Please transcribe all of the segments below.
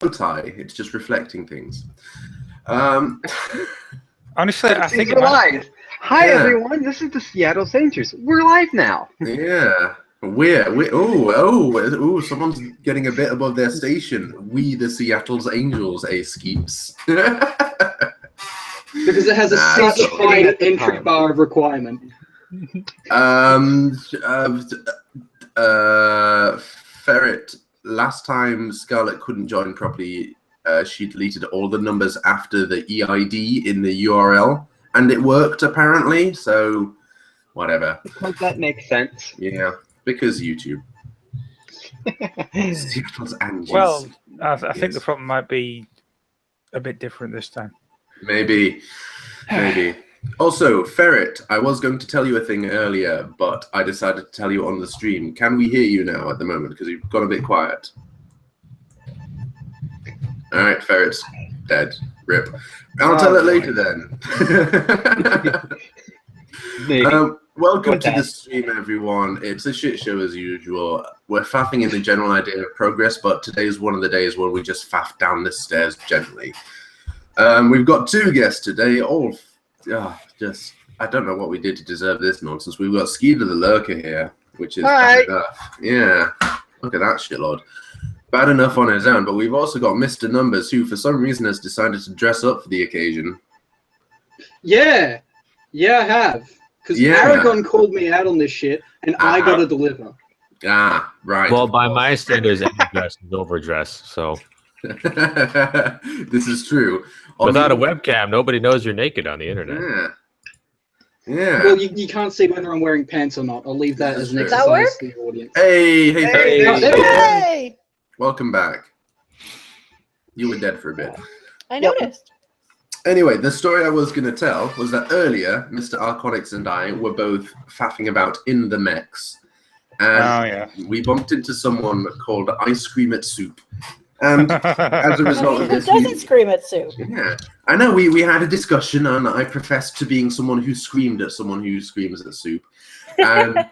tie. It's just reflecting things. Honestly, I think we're live. Hi, Yeah. everyone. This is the Seattle Saints. We're live now. Yeah. Oh, someone's getting a bit above their station. We, the Seattle's Angels, Skeeps. Because it has a such so- high at the entry time. bar of requirement. Ferret, last time Scarlett couldn't join properly, she deleted all the numbers after the EID in the URL, and it worked apparently, so whatever. Because that makes sense. Yeah, because YouTube. Seattle's Angels. well, I think Yes. the problem might be a bit different this time. Maybe. Also, Ferret, I was going to tell you a thing earlier, but I decided to tell you on the stream. Can we hear you now at the moment? Because you've gone a bit quiet. All right, Ferret's dead. Rip. I'll tell it later then. Maybe. Welcome With to the that. stream, everyone. It's a shit show as usual. We're faffing in the general idea of progress, but today's one of the days where we just faff down the stairs gently. We've got two guests today, all just, I don't know what we did to deserve this nonsense. We've got Skeeter the Lurker here, which is Hi. bad enough. Yeah, look at that shitlord. Bad enough on his own, but we've also got Mr. Numbers, who for some reason has decided to dress up for the occasion. Yeah, I have. Because Yeah. Aragon called me out on this shit, and I got to deliver. Ah, right. Well, of by course. my standards, any dress is overdress. So This is true. without a webcam, nobody knows you're naked on the internet. Yeah. Well, you can't see whether I'm wearing pants or not. I'll leave that as an Does that exercise work? to the audience. Hey. Hey! Welcome back. You were dead for a bit. I noticed. Anyway, the story I was going to tell was that earlier, Mr. Arconix and I were both faffing about in the mechs. And we bumped into someone called Ice Cream at Soup. And as a result of Who this, doesn't scream at soup? yeah, I know we had a discussion, and I professed to being someone who screamed at someone who screams at soup. And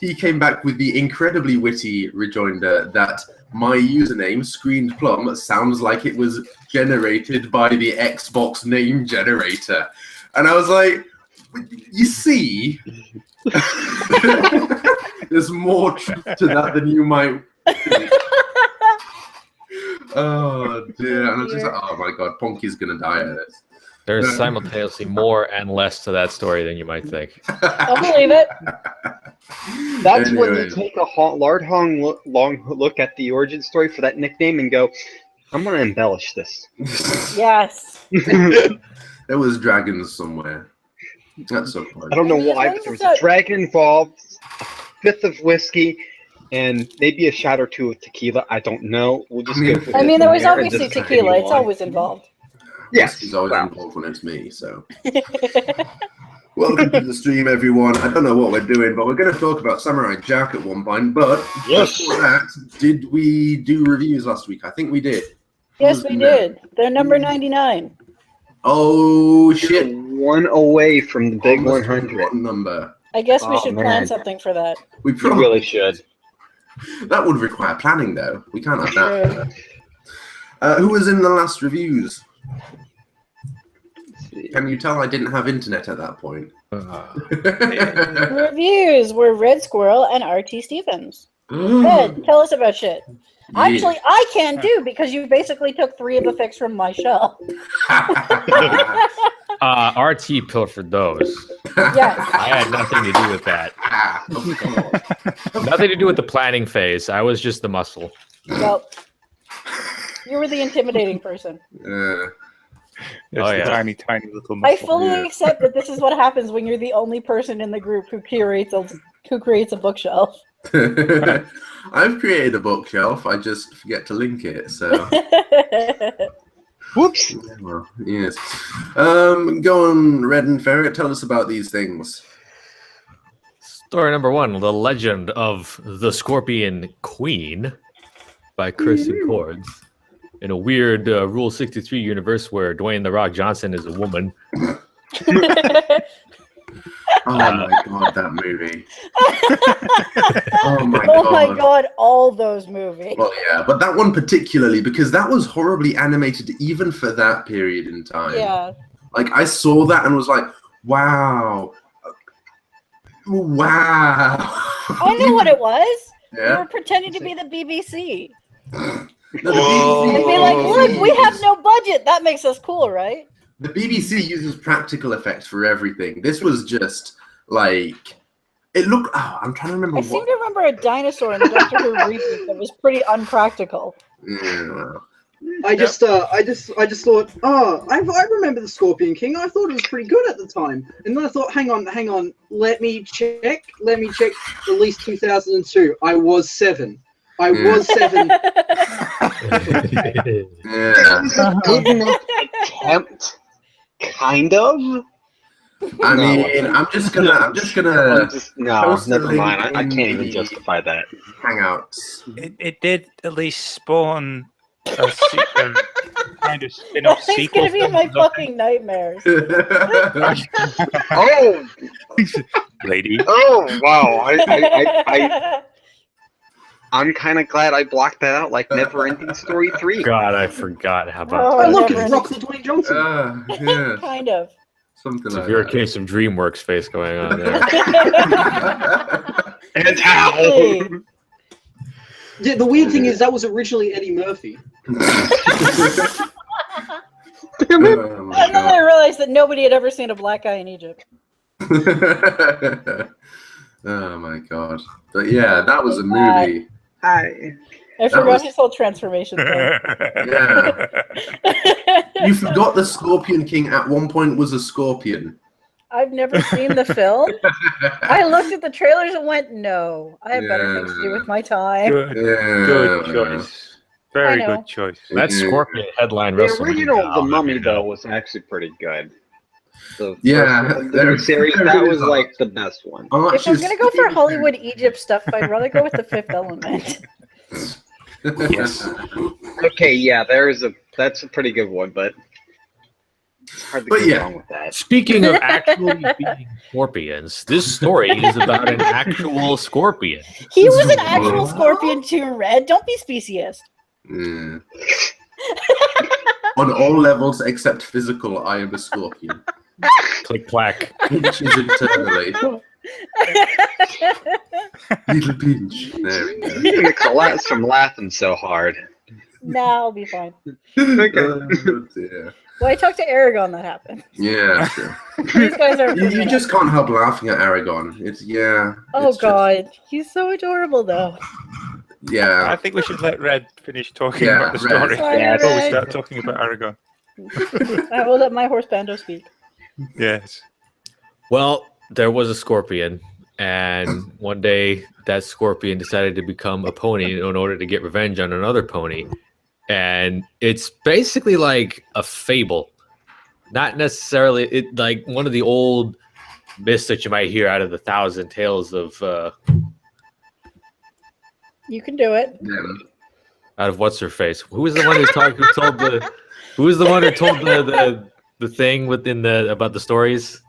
he came back with the incredibly witty rejoinder that my username, Screened Plum, sounds like it was generated by the Xbox name generator. And I was like, you see, there's more truth to that than you might think. Oh dear. And I was just like, oh my god, Ponky's gonna die of this. There's simultaneously more and less to that story than you might think. I'll believe it. That's when you Anyways. take a long look at the origin story for that nickname and go, I'm going to embellish this. Yes. There was dragons somewhere. At some point. I don't know why, but there was a dragon involved, a fifth of whiskey, and maybe a shot or two of tequila. I don't know. We'll just go for I mean, there was there and obviously just tequila. continue It's on. always involved. Yes. He's always Well. involved when it's me, so. Welcome to the stream, everyone. I don't know what we're doing, but we're going to talk about Samurai Jack at one point. But Yes. before that, did we do reviews last week? I think we did. Yes, we did. They're number 99. Oh, shit. You're one away from the big Almost 100. one number. I guess we Oh, should man. plan something for that. We You probably really should. That would require planning, though. We can't have that. Who was in the last reviews? Can you tell I didn't have internet at that point? Reviews were Red Squirrel and RT Stevens. Red, tell us about shit. Actually, I can do because you basically took 3 of the picks from my show. RT pilfered those. Yes. I had nothing to do with that. Of course. Nothing to do with the planning phase. I was just the muscle. Well, you were the intimidating person. It's Oh, the yeah. tiny little I muscle. fully Yeah. accept that this is what happens when you're the only person in the group who creates a bookshelf. I've created a bookshelf. I just forget to link it. So, Whoops. well, yes. Go on, Red and Ferret. Tell us about these things. Story number 1, The Legend of the Scorpion Queen by Kirsten Cords. In a weird Rule 63 universe where Dwayne "The Rock" Johnson is a woman. Oh my god, that movie. Oh my Oh god. my god, all those movies. Well, yeah, but that one particularly because that was horribly animated even for that period in time. Yeah. Like I saw that and was like, wow. Wow. I know what it was. They Yeah. were pretending to be the BBC. No, the And be like, look, we have no budget. That makes us cool, right? The BBC uses practical effects for everything. This was just like it looked. Oh, I'm trying to remember I what. seem to remember a dinosaur in the Doctor Who reboot that was pretty unpractical. Yeah. I just thought, oh, I remember the Scorpion King. I thought it was pretty good at the time, and then I thought, hang on, let me check. Release 2002. I was 7. I was 7. Yeah. Good enough attempt, kind of. I mean, I'm just gonna No, post the never mind. link I in can't even the justify that. Hangouts. It did at least spawn a kind of spin-off It's sequel. gonna be in my fucking nightmares. Oh, lady. oh, wow! I'm kind of glad I blocked that out, like Never Ending Story 3. God, I forgot how about Oh, Oh, that. look, never it's Rock the Dwayne Johnson. Yeah. Kind of. Something like Severe that. case of DreamWorks face going on there. And how? Hey. Yeah, the weird thing is that was originally Eddie Murphy. Oh my And then I realized that nobody had ever seen a black guy in Egypt. god. Oh my god. But yeah, that was a movie. Hi. I That forgot was- his whole transformation thing. Yeah. You forgot the Scorpion King at one point was a scorpion. I've never seen the film. I looked at the trailers and went, no, I have better things to do with my time. Good, Yeah. good choice. Very I know. good choice. That Yeah. Scorpion headline The WrestleMania. original The Mummy, though, was actually pretty good. The Yeah, first there- series, there that is was a- like the best one. I'm If actually I'm gonna go for Hollywood Egypt stuff, I'd rather go with The Fifth Element. Yes. Okay, yeah, that's a pretty good one, but it's hard to But go yeah. wrong with that. Speaking of actually being scorpions, this story is about an actual scorpion. He was an actual scorpion too, Red. Don't be speciest. Yeah. On all levels except physical, I am a scorpion. Click clack. Pinches internally. Little pinch. There we go. You're gonna collapse from laughing so hard. Nah, I'll be fine. Okay. Oh, dear. When I talked to Aragon, that happened. Yeah, sure. These guys are. You just can't help laughing at Aragon. It's yeah. Oh it's just- God, he's so adorable though. yeah. I think we should let Red finish talking Yeah, about the Red. story Sorry, Yeah, before we Red. start talking about Aragon. I will let my horse Bando speak. Yes. Well, there was a scorpion, and one day that scorpion decided to become a pony in order to get revenge on another pony. And it's basically like a fable, not necessarily it like one of the old myths that you might hear out of the Thousand Tales of You can do it. Yeah. out of what's her face. Who was the one who told the thing within the about the stories?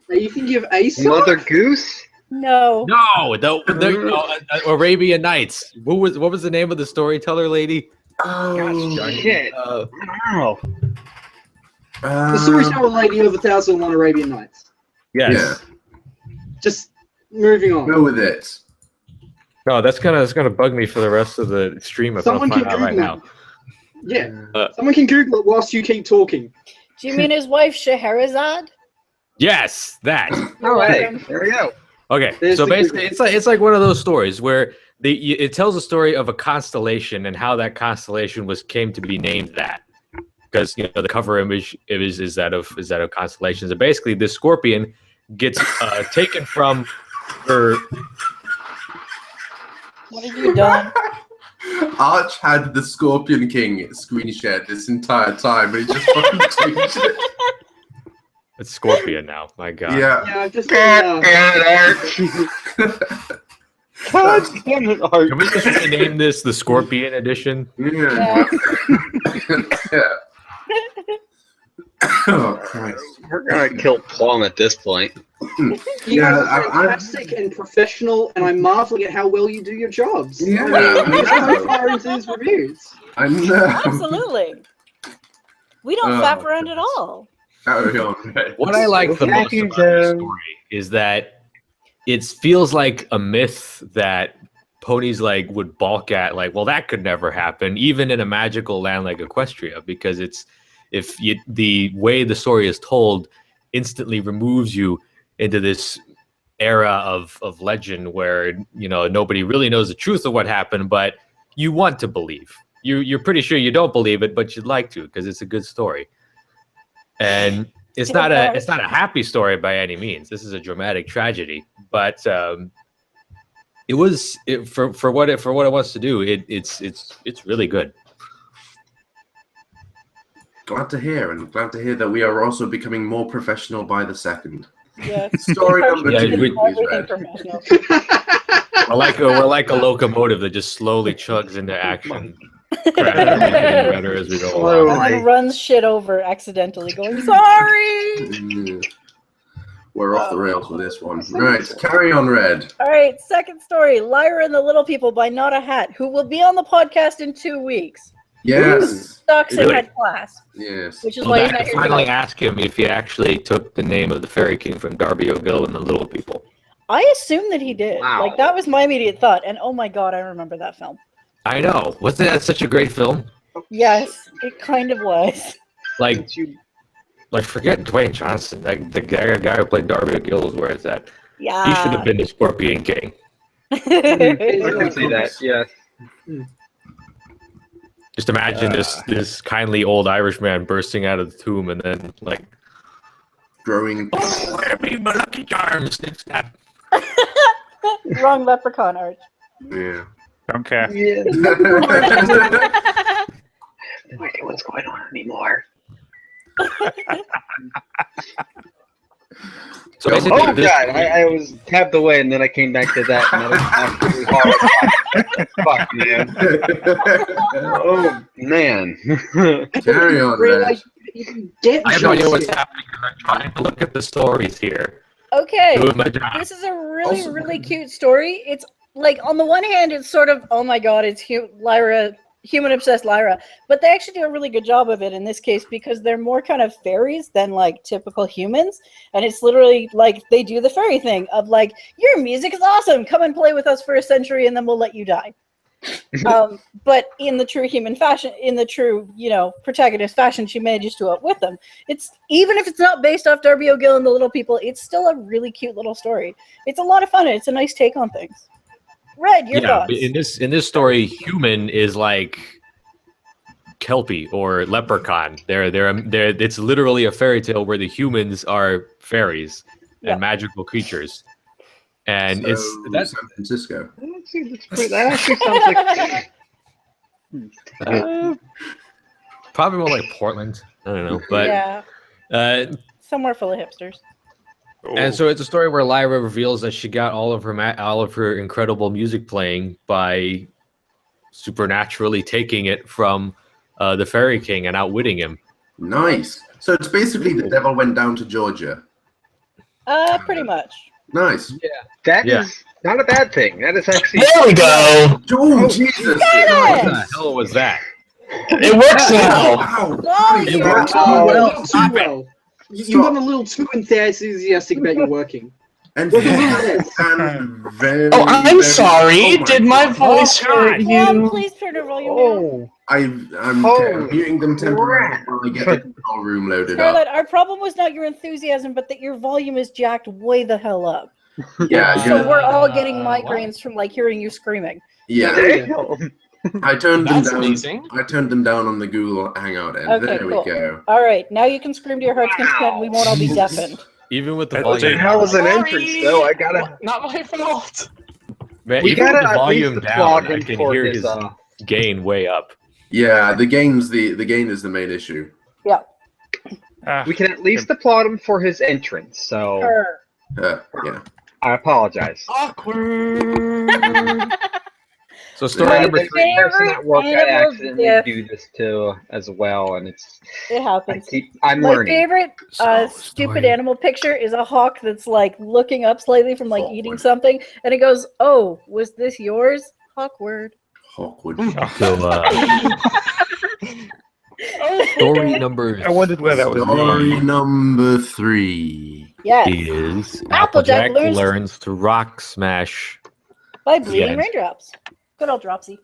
Are you thinking of Aesop? Mother Goose? No. No, Arabian Nights. What was the name of the storyteller lady? Oh, Shit. Wow. The storyteller lady of 1001 Arabian Nights. Yes. Yeah. Just moving on. Go with it. No, that's gonna bug me for the rest of the stream if I Someone don't find can out right Google now. Yeah. Someone can Google it whilst you keep talking. Do you mean his wife Scheherazade? Yes, that. You're Hey, welcome. there we go. Okay, There's so the basically, it's like one of those stories where it tells a story of a constellation and how that constellation came to be named that, because the cover image is that of constellations, and basically this scorpion gets taken from her. What have you done? Arch had the Scorpion King screen shared this entire time, but he just fucking changed it. It's Scorpion now. My God. Yeah. Yeah, just God damn it, Art. Can we just rename this the Scorpion Edition? Yeah. Yeah. Yeah. Oh Christ! We're gonna kill Plum at this point. You guys are fantastic and professional, and I'm marveling at how well you do your jobs. Yeah, I mean, I know. so far into these reviews. I know. Absolutely. We don't fap around at all. Carry on. Red. What I like the most about this story is that it feels like a myth that ponies like would balk at, like, well, that could never happen, even in a magical land like Equestria, because the way the story is told instantly removes you into this era of legend where nobody really knows the truth of what happened, but you want to believe. You're pretty sure you don't believe it, but you'd like to because it's a good story. And it's not a happy story by any means. This is a dramatic tragedy, but for what it wants to do, it's really good. Glad to hear, and glad to hear that we are also becoming more professional by the second. Yes. Story number 2, please, Red. We're like a locomotive that just slowly chugs into action. Better as we go along. And then runs shit over accidentally, going, sorry! We're off the rails with this one. Right, carry on, Red. All right, second story, Lyra and the Little People by Not a Hat, who will be on the podcast in 2 weeks. Yes. Sucks Really? in head class. Yes. Which is why he's not here finally tonight. ask him if he actually took the name of the Fairy King from Darby O'Gill and the Little People. I assume that he did. Wow. Like, that was my immediate thought. And oh my god, I remember that film. I know. Wasn't that such a great film? Yes, it kind of was. Like forget Dwayne Johnson. Like the guy who played Darby O'Gill is where it's at. Yeah. He should have been the Scorpion King. I can see that. Yeah. Just imagine this kindly old Irishman bursting out of the tomb and then like Growing. oh, every my lucky charms. Snap. Wrong leprechaun art. Yeah. Don't care. Yeah. No idea what's going on anymore. So basically, Oh god, I was tapped away and then I came back to that and that was absolutely horrible. Fuck man. Oh man. Carry on, Red. Realize you can get I have no idea what's jobs happening because I'm trying to look at the stories here. Okay. Doing my job. This is a really, Also- really cute story. It's like, on the one hand, it's sort of, oh my god, it's Lyra, human-obsessed Lyra. But they actually do a really good job of it in this case because they're more kind of fairies than, like, typical humans. And it's literally, like, they do the fairy thing of, like, your music is awesome. Come and play with us for a century and then we'll let you die. But in the true human fashion, in the true, protagonist fashion, she manages to outwit them. It's, even if it's not based off Darby O'Gill and the Little People, it's still a really cute little story. It's a lot of fun and it's a nice take on things. Red, your thoughts? But in this story, human is like Kelpie or leprechaun. They're it's literally a fairy tale where the humans are fairies and magical creatures. And So, that's San Francisco. That actually sounds like probably more like Portland. I don't know, but yeah, somewhere full of hipsters. and so it's a story where Lyra reveals that she got all of her incredible music playing by supernaturally taking it from the Fairy King and outwitting him. Nice. So it's basically the devil went down to Georgia. Pretty much. Nice. that is not a bad thing. That is actually There we go. Oh, Jesus. What the hell was that? It works now. Wow. Oh, Nice. you Wow. Oh, Well, well, too well. You got a little too enthusiastic about your working. And Yes. very, Oh, I'm very- sorry. Oh Did my voice hurt Mom, you? please turn her volume down. Oh, I'm Holy muting them temporarily while I get the control room loaded up. Scarlett, our problem was not your enthusiasm, but that your volume is jacked way the hell up. Yeah, So yeah. we're all getting migraines from like hearing you screaming. Yeah. damn. I turned them That's down. amazing. I turned them down on the Google Hangout end. Okay, There cool. we go. All right, now you can scream to your heart's content. We won't all be deafened. Even with the That volume, That was an entrance, Sorry. though. I gotta. Not my fault. man, We even with gotta the at volume least down, applaud I him can for hear his. his gain way up. Yeah, the gain is the main issue. Yeah. We can at least applaud him for his entrance. So Her. Yeah. I apologize. Awkward. So So story Yeah, number There's three. a person at work I Animal accidentally gift. do this to as well, and It happens. I'm My learning. favorite So, stupid story- animal picture is a hawk that's like looking up slightly from like eating Awkward. something, and it goes, "Oh, was this yours?" Awkward. Awkward. So, story number I wondered where that was Story going. number 3. Yes, is Applejack Applejack learns- learns to rock smash. by bleeding Yes. raindrops. Good old Dropsy.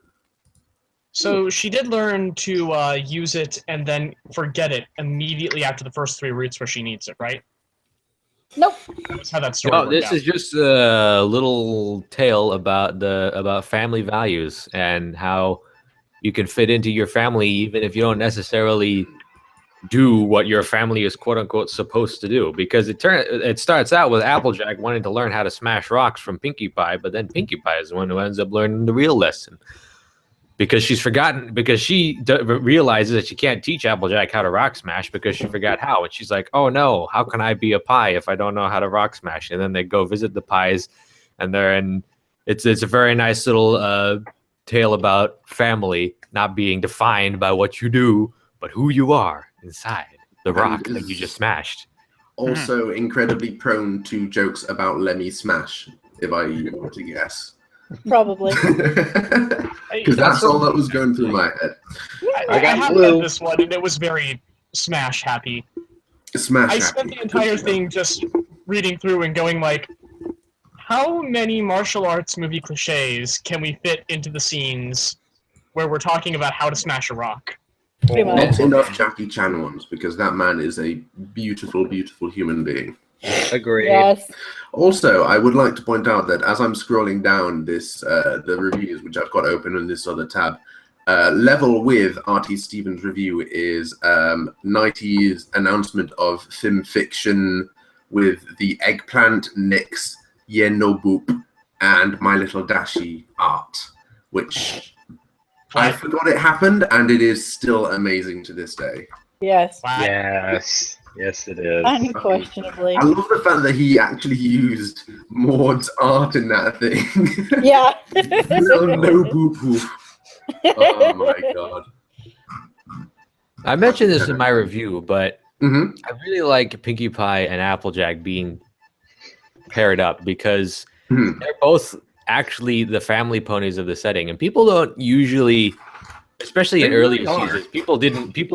So she did learn to use it and then forget it immediately after the first 3 routes where she needs it, right? Nope. That's how that story No, worked this out. is just a little tale about family values and how you can fit into your family even if you don't necessarily do what your family is quote unquote supposed to do. Because it starts out with Applejack wanting to learn how to smash rocks from Pinkie Pie, but then Pinkie Pie is the one who ends up learning the real lesson. Because she's forgotten, because she realizes that she can't teach Applejack how to rock smash because she forgot how. And she's like, oh no, how can I be a pie if I don't know how to rock smash? And then they go visit the pies, and it's a very nice little tale about family not being defined by what you do, but who you are inside the rock that you just smashed. Also incredibly prone to jokes about Lemmy Smash, if I were to guess. Probably. Because that's all that was going through my head. I got have blue. read this one, and it was very Smash happy. Smash. I spent the entire thing just reading through and going like, how many martial arts movie cliches can we fit into the scenes where we're talking about how to smash a rock? Pretty much. Not enough Jackie Chan ones, because that man is a beautiful, beautiful human being. Agreed. Yes. Also, I would like to point out that as I'm scrolling down this, the reviews, which I've got open in this other tab, level with R.T. Stevens' review is 90's announcement of film fiction with the Eggplant, Nyx, Yenoboop, and My Little Dashi art, which I forgot it happened, and it is still amazing to this day. Yes. Yes. Yes, it is. Unquestionably. I love the fact that he actually used Maud's art in that thing. Yeah. Little no boop boop. Oh my god. I mentioned this in my review, but Mm-hmm. I really like Pinkie Pie and Applejack being paired up because they're both actually the family ponies of the setting, and people don't usually, especially in They earlier really are. seasons, people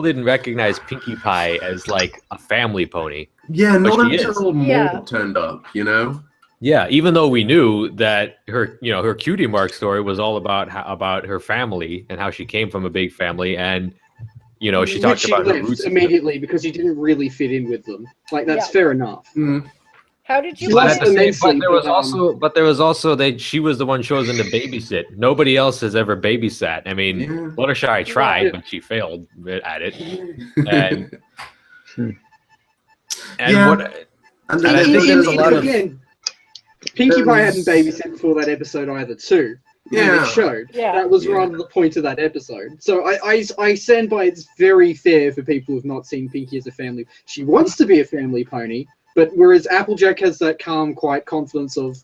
didn't recognize Pinkie Pie as like a family pony. Yeah, not But she until Maud Yeah. turned up, you know? Yeah, even though we knew that her cutie mark story was all about about her family and how she came from a big family, and she talked Which about her left roots immediately because he didn't really fit in with them. Like, that's Yeah. fair enough. Mm. How did you She But, lost at the same, immensely, but there was but, also that she was the one chosen to babysit. Nobody else has ever babysat. I mean, Yeah. Fluttershy tried, Yeah. but she failed at it. And and Yeah. what And And I think there's a lot of- again, Pinkie There Pie was- hadn't babysat before that episode either, too. And Yeah. it showed. Yeah. That was Yeah. rather the point of that episode. So I stand by it's very fair for people who've not seen Pinkie as a family. She wants to be a family pony, but whereas Applejack has that calm, quiet confidence of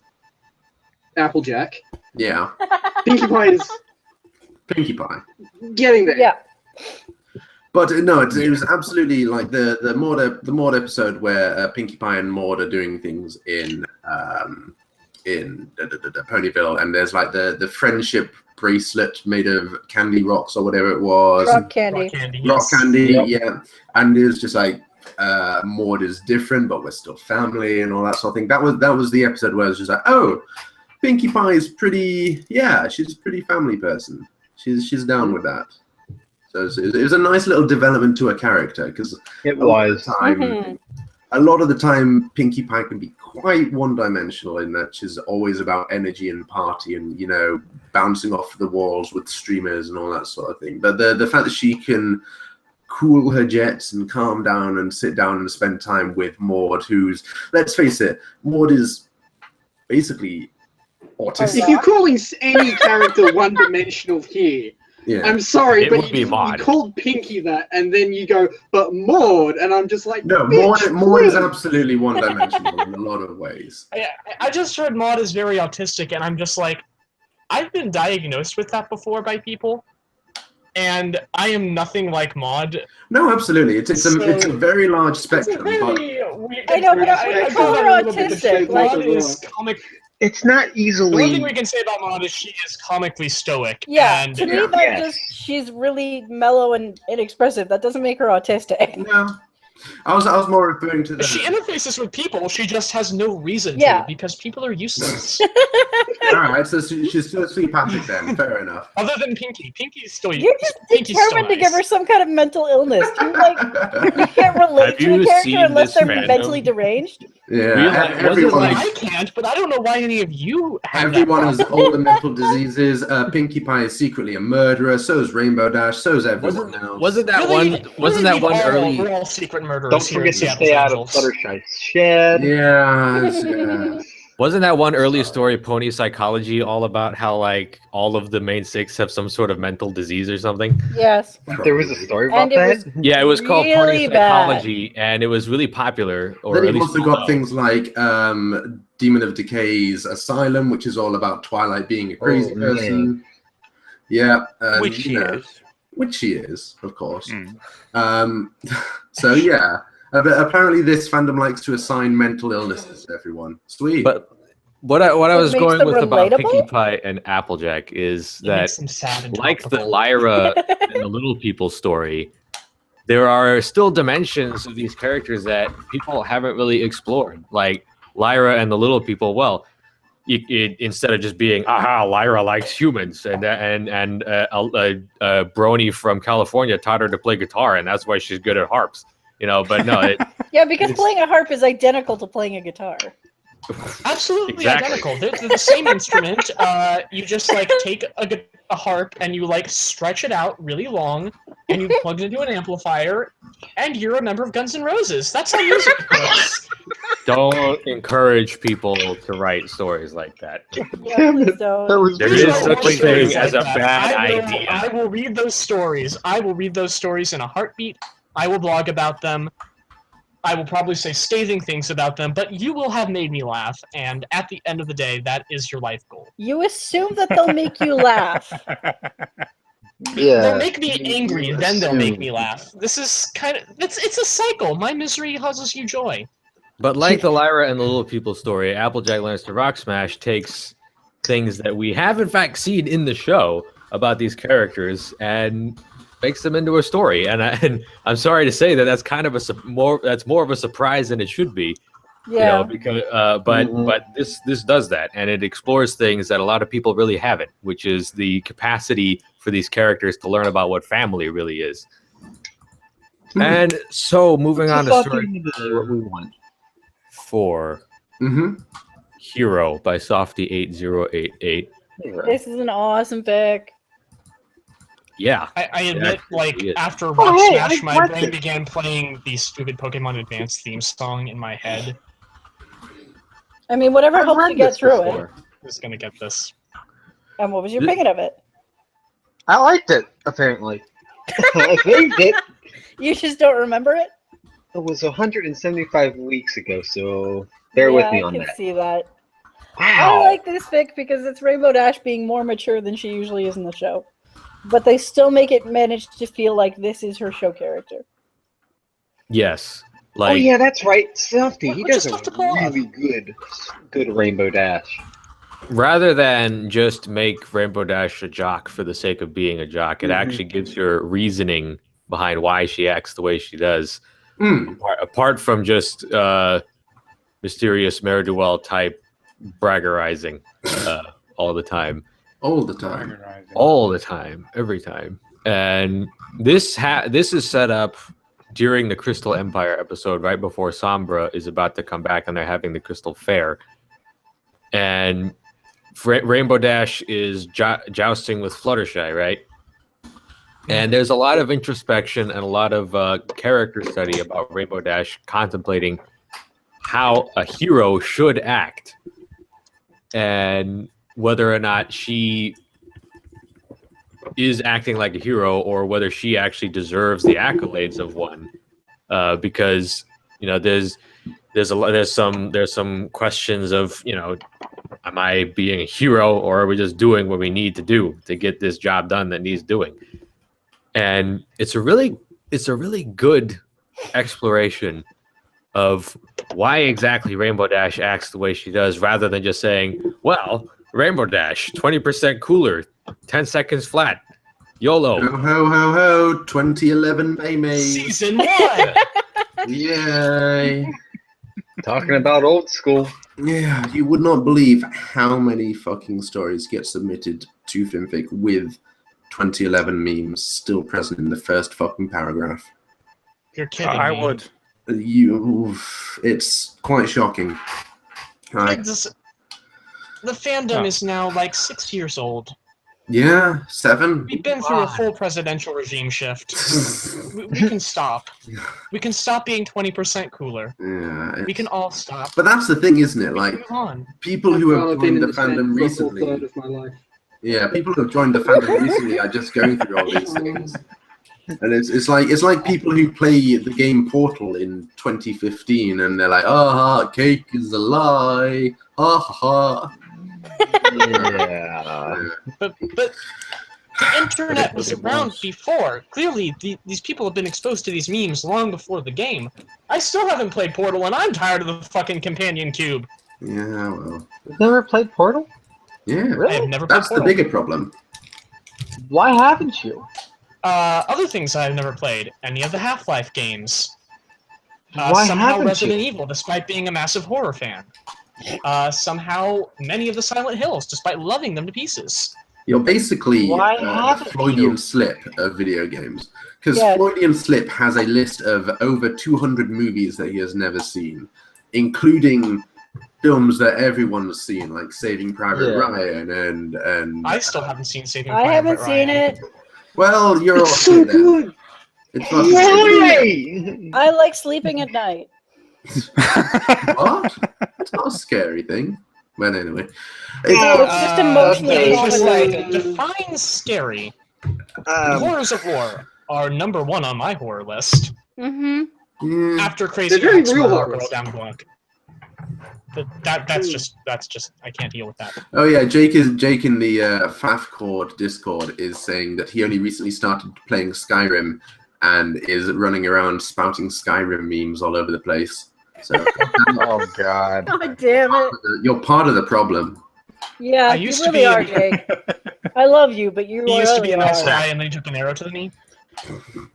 Applejack, Yeah. Pinkie Pie is Pinkie Pie. getting there. Yeah. But no, it was absolutely like the Maud episode where Pinkie Pie and Maud are doing things in Ponyville, and there's like the friendship bracelet made of candy rocks or whatever it was. Rock candy. Rock candy. Rock Yes. candy, Yep. yeah. And it was just like Maud is different, but we're still family and all that sort of thing. That was the episode where it was just like, oh, Pinkie Pie is pretty. Yeah, she's a pretty family person. She's down with that. So it was a nice little development to a character because It was. Mhm. a lot of the time, Pinkie Pie can be quite one-dimensional in that she's always about energy and party and bouncing off the walls with streamers and all that sort of thing. But the fact that she can cool her jets and calm down and sit down and spend time with Maud, who's, let's face it, Maud is basically autistic. If you're calling any character one-dimensional here, Yeah. I'm sorry, It but would be you Maud. called Pinkie that, and then you go, but Maud, and I'm just like, No, bitch, Maud is please. absolutely one-dimensional in a lot of ways. I just heard Maud is very autistic, and I'm just like, I've been diagnosed with that before by people, and I am nothing like Maud. No, absolutely. It's a very large spectrum. It's a But very weird. I know, but I I call go her that a little bit. autistic. Like- Maud is comic. It's not The one thing easily. we can say about Maud is she is comically stoic. Yeah, and to me, Yeah. that Yes. just she's really mellow and inexpressive. That doesn't make her autistic. no, I was more referring to she the. interfaces with people. She just has no reason Yeah. to because people are useless. All right, so she's still sleepathic then. Fair enough. Other than Pinky. Pinky's still You're just Pinky's still determined to give her nice. some kind of mental illness. You can't relate Have to a you character seen unless this they're fandom? mentally deranged. Yeah, Real- was it everyone. like- I can't, but I don't know why any of you have Everyone that has problem. all the mental diseases. Pinkie Pie is secretly a murderer. So is Rainbow Dash. So is everyone else. Wasn't that Really, one? Wasn't that one early? We're all secret murderers. Don't here forget in to Seattle's stay out of Angels. Fluttershy's shed. Yeah. Wasn't that one early story, Pony Psychology, all about how like all of the main six have some sort of mental disease or something? Yes. There was a story about And it that. was Yeah, it was called Really Pony Psychology, and it was really popular. Or Then at you've least also got well-known. things like Demon of Decay's Asylum, which is all about Twilight being a crazy man. person. Yeah. Which she you know, is. Which she is, of course. Mm. So yeah. But apparently this fandom likes to assign mental illnesses to everyone. Sweet. But what I It was makes going them with about relatable? Pinkie Pie and Applejack is It that, makes them sad and like the topical. Lyra and the Little People story, there are still dimensions of these characters that people haven't really explored. Like Lyra and the Little People. Well, instead of just being aha, Lyra likes humans, and a brony from California taught her to play guitar, and that's why she's good at harps. You know, but no, Yeah, because It's- playing a harp is identical to playing a guitar. Absolutely Exactly. identical. They're the same instrument. You just like take a harp and you like stretch it out really long, and you plug it into an amplifier, and you're a member of Guns N' Roses. That's how music works. don't encourage people to write stories like that. Yeah, please don't. That was There Please is don't such write a stories thing as a that. bad I will- idea. I will read those stories. I will read those stories in a heartbeat. I will blog about them. I will probably say scathing things about them, but you will have made me laugh, and at the end of the day, that is your life goal. You assume that they'll make you laugh. Yeah. They'll make me angry, then they'll make me laugh. This is kind of it's a cycle. My misery causes you joy. But like the Lyra and the Little People story, Applejack Learns to Rock Smash takes things that we have in fact seen in the show about these characters and makes them into a story. And I'm sorry to say that that's kind of more of a surprise than it should be. Yeah. You know, because but this does that, and it explores things that a lot of people really haven't, which is the capacity for these characters to learn about what family really is. And so moving on to story what we want. 4, Mm-hmm. Hero by Softy8088. This is an awesome pick. Yeah. I admit, actually like is. after Rock hey, Smash, I my watched brain it. began playing the stupid Pokemon Advance theme song in my head. I mean, whatever I've helps read you get this through it. before. Who's gonna get this? And what was your This- opinion of it? I liked it, apparently. I think it You just don't remember it? was 175 weeks ago, so bear with me on I that. can see that. Wow. I like this pick because it's Rainbow Dash being more mature than she usually is in the show. But they still manage to feel like this is her show character. Yes. Oh Like yeah, that's right. Selfie. He Which does is a tough to pull off. really good Rainbow Dash. rather than just make Rainbow Dash a jock for the sake of being a jock, it actually gives her reasoning behind why she acts the way she does. Mm. Apart from just mysterious Mare-do-well type braggerizing all the time. All the time. All the time, every time. And this is set up during the Crystal Empire episode, right before Sombra is about to come back, and they're having the Crystal Fair. And Rainbow Dash is jousting with Fluttershy, right? And there's a lot of introspection and a lot of character study about Rainbow Dash contemplating how a hero should act and whether or not she is acting like a hero or whether she actually deserves the accolades of one. Because, you know, there's some questions of, you know, am I being a hero, or are we just doing what we need to do to get this job done that needs doing? And it's a really good exploration of why exactly Rainbow Dash acts the way she does, rather than just saying, well, Rainbow Dash, 20% cooler, 10 seconds flat, YOLO. Ho, ho, ho, ho, 2011 May. Season 1! Yay. Talking about old school. Yeah, you would not believe how many fucking stories get submitted to Finfic with 2011 memes still present in the first fucking paragraph. You're kidding I me. would. It's quite shocking. The fandom is now like 6 years old. Yeah, 7. We've been through a full presidential regime shift. we can stop. We can stop being 20% cooler. Yeah, We can all stop. but that's the thing, isn't it? Like, Move on. people who have I've been joined in the this band fandom for a full recently. third of my life. Yeah, people who have joined the fandom recently are just going through all these things. And it's like people who play the game Portal in 2015 and they're like, cake is a lie. Ha ha ha. Yeah. But the internet was around before. Clearly, these people have been exposed to these memes long before the game. I still haven't played Portal, and I'm tired of the fucking companion cube. Yeah, well. You've never played Portal? Yeah. I have never played That's the Portal. bigger problem. Why haven't you? Other things I've never played. Any of the Half-Life games. Why Somehow haven't Resident you? Evil, despite being a massive horror fan. Somehow many of the Silent Hills, despite loving them to pieces. You're basically Why a haven't Freudian you? slip of video games. Because Yeah. Freudian slip has a list of over 200 movies that he has never seen, including films that everyone's seen, like Saving Private Yeah. Ryan and I still haven't seen Saving I Private haven't Ryan. seen it. well, you're It's all so right then. good. It's fucking good. Why? I like sleeping at night. What? It's not a scary thing. Well, anyway. No, it's just emotionally Okay, traumatizing. define scary. Horrors of War are number 1 on my horror list. Mm-hmm. Yeah. After Crazy They're very Ex real Murder horrors. down the block. That's just I can't deal with that. Oh yeah, Jake in the FAFCord Discord is saying that he only recently started playing Skyrim and is running around spouting Skyrim memes all over the place. So Oh God. God damn it. you're part of the problem. Yeah, I you used to really be are, in- Jake. I love you, but you He used to really be a nice are. guy, and then he took an arrow to the knee.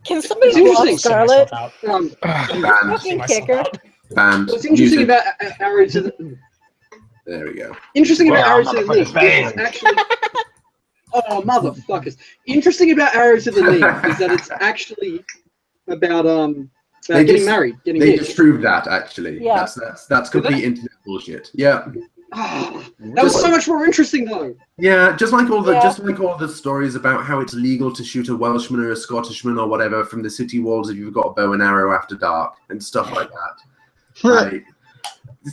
Can somebody It's block interesting. Send Scarlet? myself out. Banned. Fucking Myself kicker. out. Banned. What's interesting Music. about Arrow to the There we go. Arrow to the motherfuckers, Leaf bang. is actually. Oh motherfuckers! Interesting about Arrow to the Leaf is that it's actually about They getting just- married, getting They hitched. disproved that actually. Yeah. That's complete internet bullshit. Yeah. Ah, that was so much more interesting though. Yeah, just like all Yeah. the stories about how it's legal to shoot a Welshman or a Scottishman or whatever from the city walls if you've got a bow and arrow after dark and stuff like that. Like,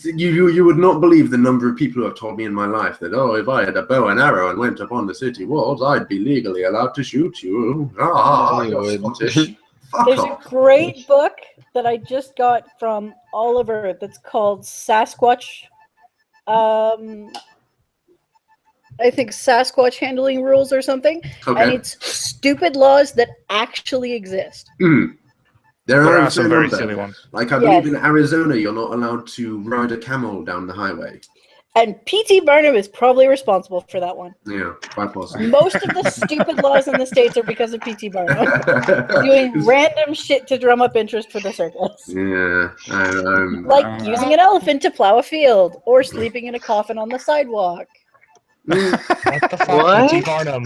you would not believe the number of people who have told me in my life that, oh, if I had a bow and arrow and went up on the city walls, I'd be legally allowed to shoot you. You're Scottish. Fuck There's a off. great book that I just got from Oliver that's called Sasquatch. I think Sasquatch handling rules or something, and Okay. it's stupid laws that actually exist. There There are are some very silly ones. Like I Yes. believe in Arizona, you're not allowed to ride a camel down the highway. And P.T. Barnum is probably responsible for that one. Yeah, quite possibly. Most of the stupid laws in the States are because of P.T. Barnum. Doing random shit to drum up interest for the circus. Yeah, Like using an elephant to plow a field, or sleeping in a coffin on the sidewalk. What the fuck, What? P.T. Barnum?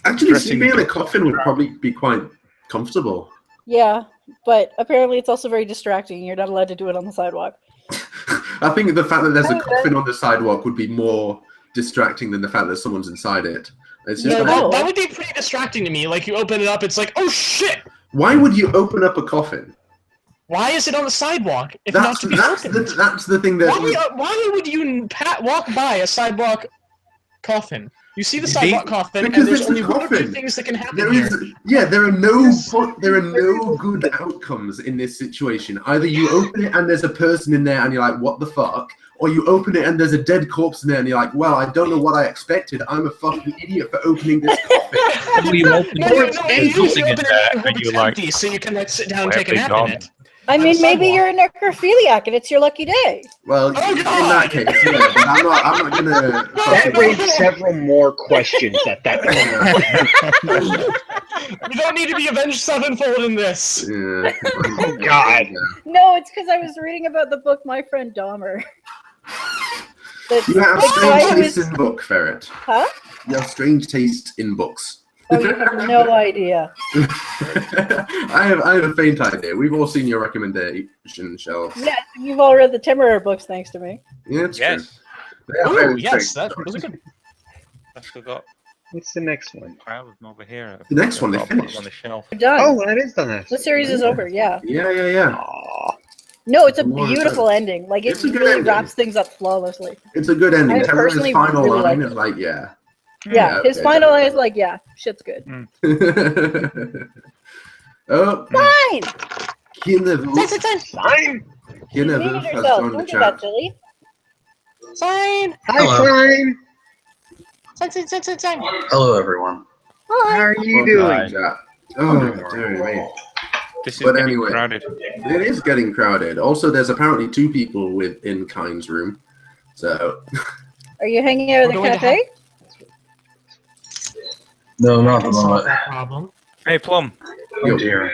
actually, Dressing sleeping in a the- coffin would probably be quite comfortable. Yeah, but apparently it's also very distracting. You're not allowed to do it on the sidewalk. I think the fact that there's a coffin on the sidewalk would be more distracting than the fact that someone's inside it. It's just Yeah, like, no. That would be pretty distracting to me. Like, you open it up, it's like, oh shit! why would you open up a coffin? Why is it on the sidewalk if not to be That's opened? the thing that. Why would you walk by a sidewalk coffin? You see the sidewalk coffin, Because and there's it's a only one or two coffin. things that can happen There here. is, there are no good outcomes in this situation. Either you open it and there's a person in there and you're like, what the fuck? Or you open it and there's a dead corpse in there and you're like, well, I don't know what I expected. I'm a fucking idiot for opening this coffin. And you open No, it, no, there's you nothing in open there, it and hope and it's you're like, empty, so you can like sit down and where take a have nap they in gone? it. I mean, maybe sidewalk. you're a necrophiliac and it's your lucky day. Well, Oh, in God! that case, yeah, but I'm not gonna. That raised several more questions at that point. We don't need to be Avenged Sevenfold in this. Yeah. Oh, God. No, it's because I was reading about the book My Friend Dahmer. That's You have the guy strange who taste is- in book, Ferret. Huh? You have strange taste in books. Oh, you have no idea. I have a faint idea. We've all seen your recommendation shelves. Yes, you've all read the Timmerer books thanks to me. Yeah, it's Yes. true. They are Ooh, very yes, strange. those are good. I've still got What's the next one? crowd of them over here. The next one, they I've got them finished. on the shelf. We're done. Oh, that is the last. The series is over, yeah. Yeah. Aw. No, it's a More beautiful ending. Like, it It's a good really ending. wraps things up flawlessly. It's a good ending. I Terror's personally final really line like is like, yeah. Yeah, his okay, final line okay. is like, yeah, shit's good. Oh, Fine! Kinevu. Fine. You Kinevu muted has yourself. joined the Don't do that, chat. silly. Sign! Hi, fine. Sign. Hello, everyone. How are you Welcome to doing? the chat. Oh, dear me. This is But getting anyway. crowded. It is getting crowded. Also, there's apparently 2 people within Kind's room. So, Are you hanging out at the We're going to cafe? No, not at the Can solve moment. that problem. Hey, Plum, Oh dear.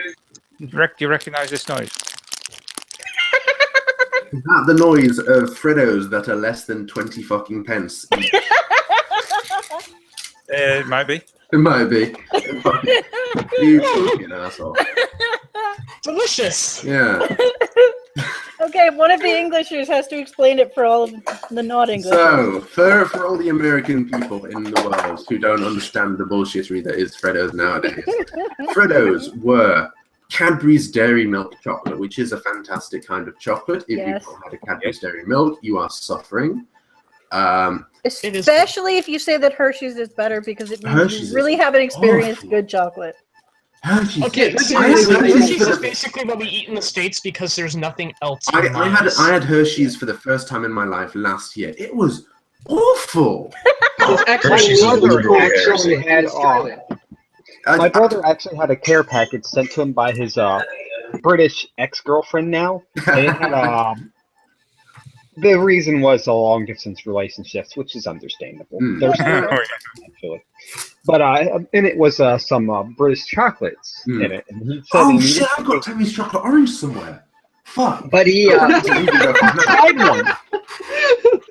do you recognize this noise? is that the noise of Freddos that are less than 20 fucking pence? It might be. It might be. You fucking asshole. Delicious! Yeah. Okay, one of the Englishers has to explain it for all of the not English. So, for all the American people in the world who don't understand the bullshittery that is Freddos nowadays, Freddos were Cadbury's Dairy Milk chocolate, which is a fantastic kind of chocolate. If Yes. you've not had a Cadbury's Dairy Milk, you are suffering. It is- Especially if you say that Hershey's is better because it means Hershey's you really haven't experienced awful. good chocolate. Hershey's. Okay, I so had Hershey's Hershey's for is the- basically what we eat in the States because there's nothing else. I in had Hershey's for the first time in my life last year. It was awful. It's actually Hershey's My is brother illegal here. actually had my I- brother actually had a care package sent to him by his British ex-girlfriend now. And it had the reason was the long distance relationships, which is understandable. Mm. There's Oh, actually. But and it was some British chocolates Mm. in it, and he said Oh he shit! needed I've got Tammy's chocolate orange somewhere. Fuck. but he tried one.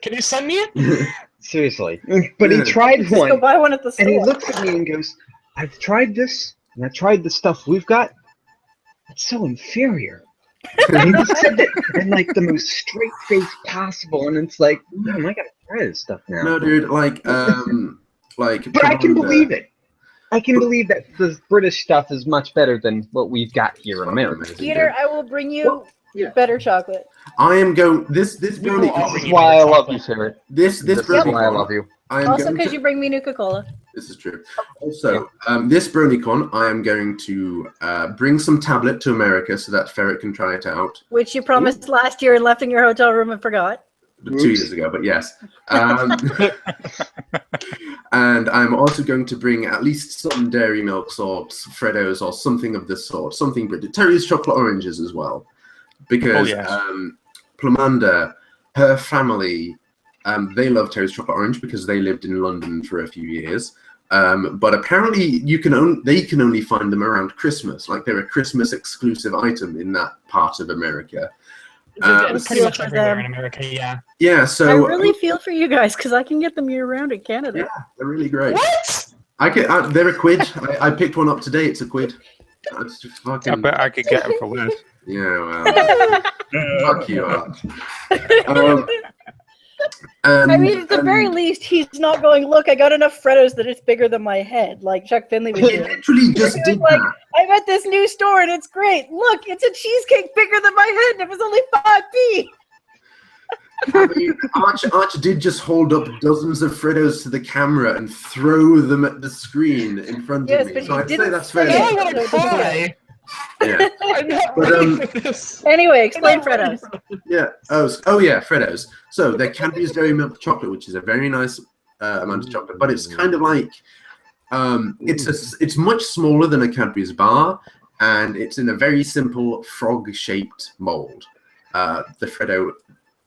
Can you send me it? Seriously, but he Yeah. tried Just go one, buy one at the and he store. looks at me and goes, "I've tried this, and I tried the stuff we've got. It's so inferior." And he just said that in like the most straight face possible, and it's like, damn, I gotta try this stuff now. No, dude. Like But I can believe it. I can believe that the British stuff is much better than what we've got here in America. Peter, I will bring you Yeah. better chocolate. I am going. This We will all This bring is you why I better love you, chocolate. Sarah. this This is brony why I love you. I am Also going because to, you bring me Nuka-Cola. This is true. Also, this BronyCon, I am going to bring some tablet to America so that Ferret can try it out. Which you promised last year and left in your hotel room and forgot. 2 years ago, but yes. And I'm also going to bring at least some Dairy Milks or Freddos or something of this sort. Something British. Terry's chocolate oranges as well. Because yes. Plumanda, her family, they love Terry's chocolate orange because they lived in London for a few years. But apparently they can only find them around Christmas. Like they're a Christmas exclusive item in that part of America. It's pretty feel much for everywhere them. in America, yeah. Yeah, I so really feel for you guys because I can get them year round in Canada. yeah, they're really great. What? They're a quid. I picked one up today. It's a quid. It's just I fucking. bet I could get them for less. Yeah, well, fuck you up. I mean, at the very least, he's not going, look, I got enough Freddos that it's bigger than my head, like Chuck Finley was he doing. literally just He was did like, that. I'm at this new store and it's great. Look, it's a cheesecake bigger than my head and it was only 5p. I mean, Arch did just hold up dozens of Freddos to the camera and throw them at the screen in front Yes, of but me. he So I'd say didn't that's say fair. Now I it. want to cry. Yeah. I'm not But, ready for this. Anyway, explain I'm not ready Freddos. for this. Yeah. Oh yeah, Freddos. So they're Cadbury's Dairy Milk Chocolate, which is a very nice amount of chocolate, but it's kind of like it's much smaller than a Cadbury's bar, and it's in a very simple frog-shaped mold.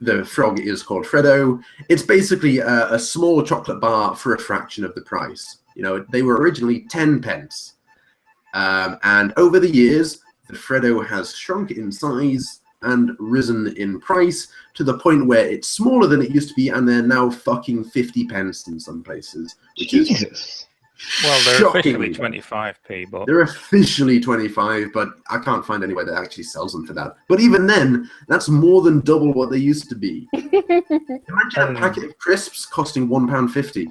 The frog is called Freddo. It's basically a small chocolate bar for a fraction of the price. You know, they were originally 10 pence. And over the years, the Freddo has shrunk in size and risen in price to the point where it's smaller than it used to be, and they're now fucking 50 pence in some places. Which is Jesus. Well, they're shockingly officially low. 25p, but They're officially 25, but I can't find anywhere that actually sells them for that. But even then, that's more than double what they used to be. Imagine a packet of crisps costing £1.50.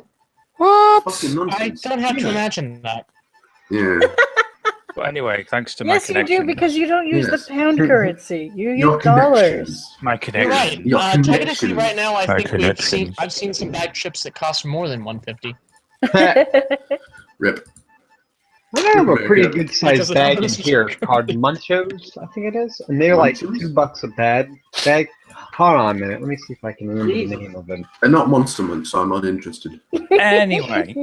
what? Fucking I nonsense. don't have to imagine that. Yeah. But anyway, thanks to my Yes, you connection. do, because you don't use Yes. the pound currency. You Your use dollars. connections. My You're connection. right. Your Technically, connections. right now, I My think connections. I've seen some bag chips that cost more than 150. Rip. I have a pretty Because good Because sized it's bag in honest. here called Munchos, I think it is. And they're like Munchos? $2 a bag. Hold on a minute. Let me see if I can remember Jesus. the name of them. They're not Monster Munch, so I'm not interested. Anyway,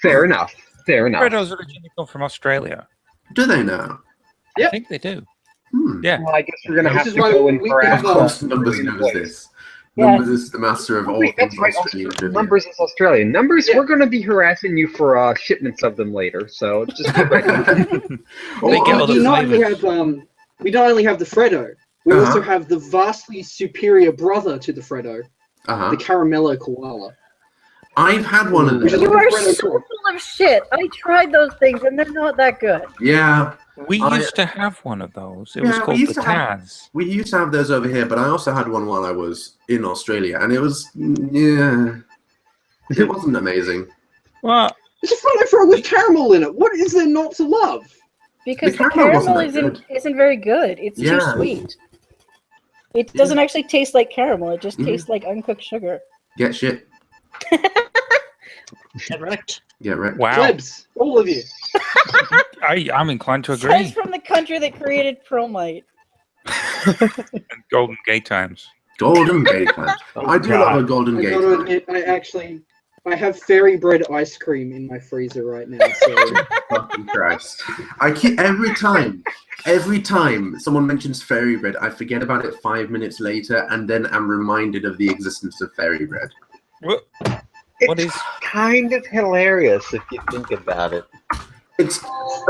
Fair enough. Fair enough. Freddos originally come from Australia. Do they now? I Yep. think they do. Hmm. Yeah. Well, I guess we're gonna Which have is to why go and we harass have, Of course, the Numbers Australian knows boys. this. Yes. Numbers is the master of all Wait, things that's right. Australian trivia. Numbers is Australian. Numbers, Yeah. we're going to be harassing you for shipments of them later. So just get ready. They get all the we not only flavors. have we not only have the Freddo, we Uh-huh. also have the vastly superior brother to the Freddo, Uh-huh. the Caramello Koala. I've had one of Which is them. You are Freddo so too. full of shit. I tried those things and they're not that good. Yeah, We I- used to have one of those. It Yeah, was we called used the to have- Taz. we used to have those over here, but I also had one while I was in Australia, and it was, yeah, it wasn't amazing. Well, It's a Freddo with caramel in it. What is there not to love? Because The the caramel wasn't caramel that isn't very good. It's too Yeah. sweet. It doesn't actually taste like caramel. It just Mhm. tastes like uncooked sugar. Get shit. Get wrecked. Get right. wow. Plebs, all of you. I'm inclined to Says agree. from the country that created Promite. And Golden Gate Times. Golden Gate Times. I do God. love a Golden I Gate gotta Time. admit, I have fairy bread ice cream in my freezer right now. So Fucking Christ. I keep every time someone mentions fairy bread, I forget about it 5 minutes later, and then I'm reminded of the existence of fairy bread. What It's is? kind of hilarious if you think about it. It's,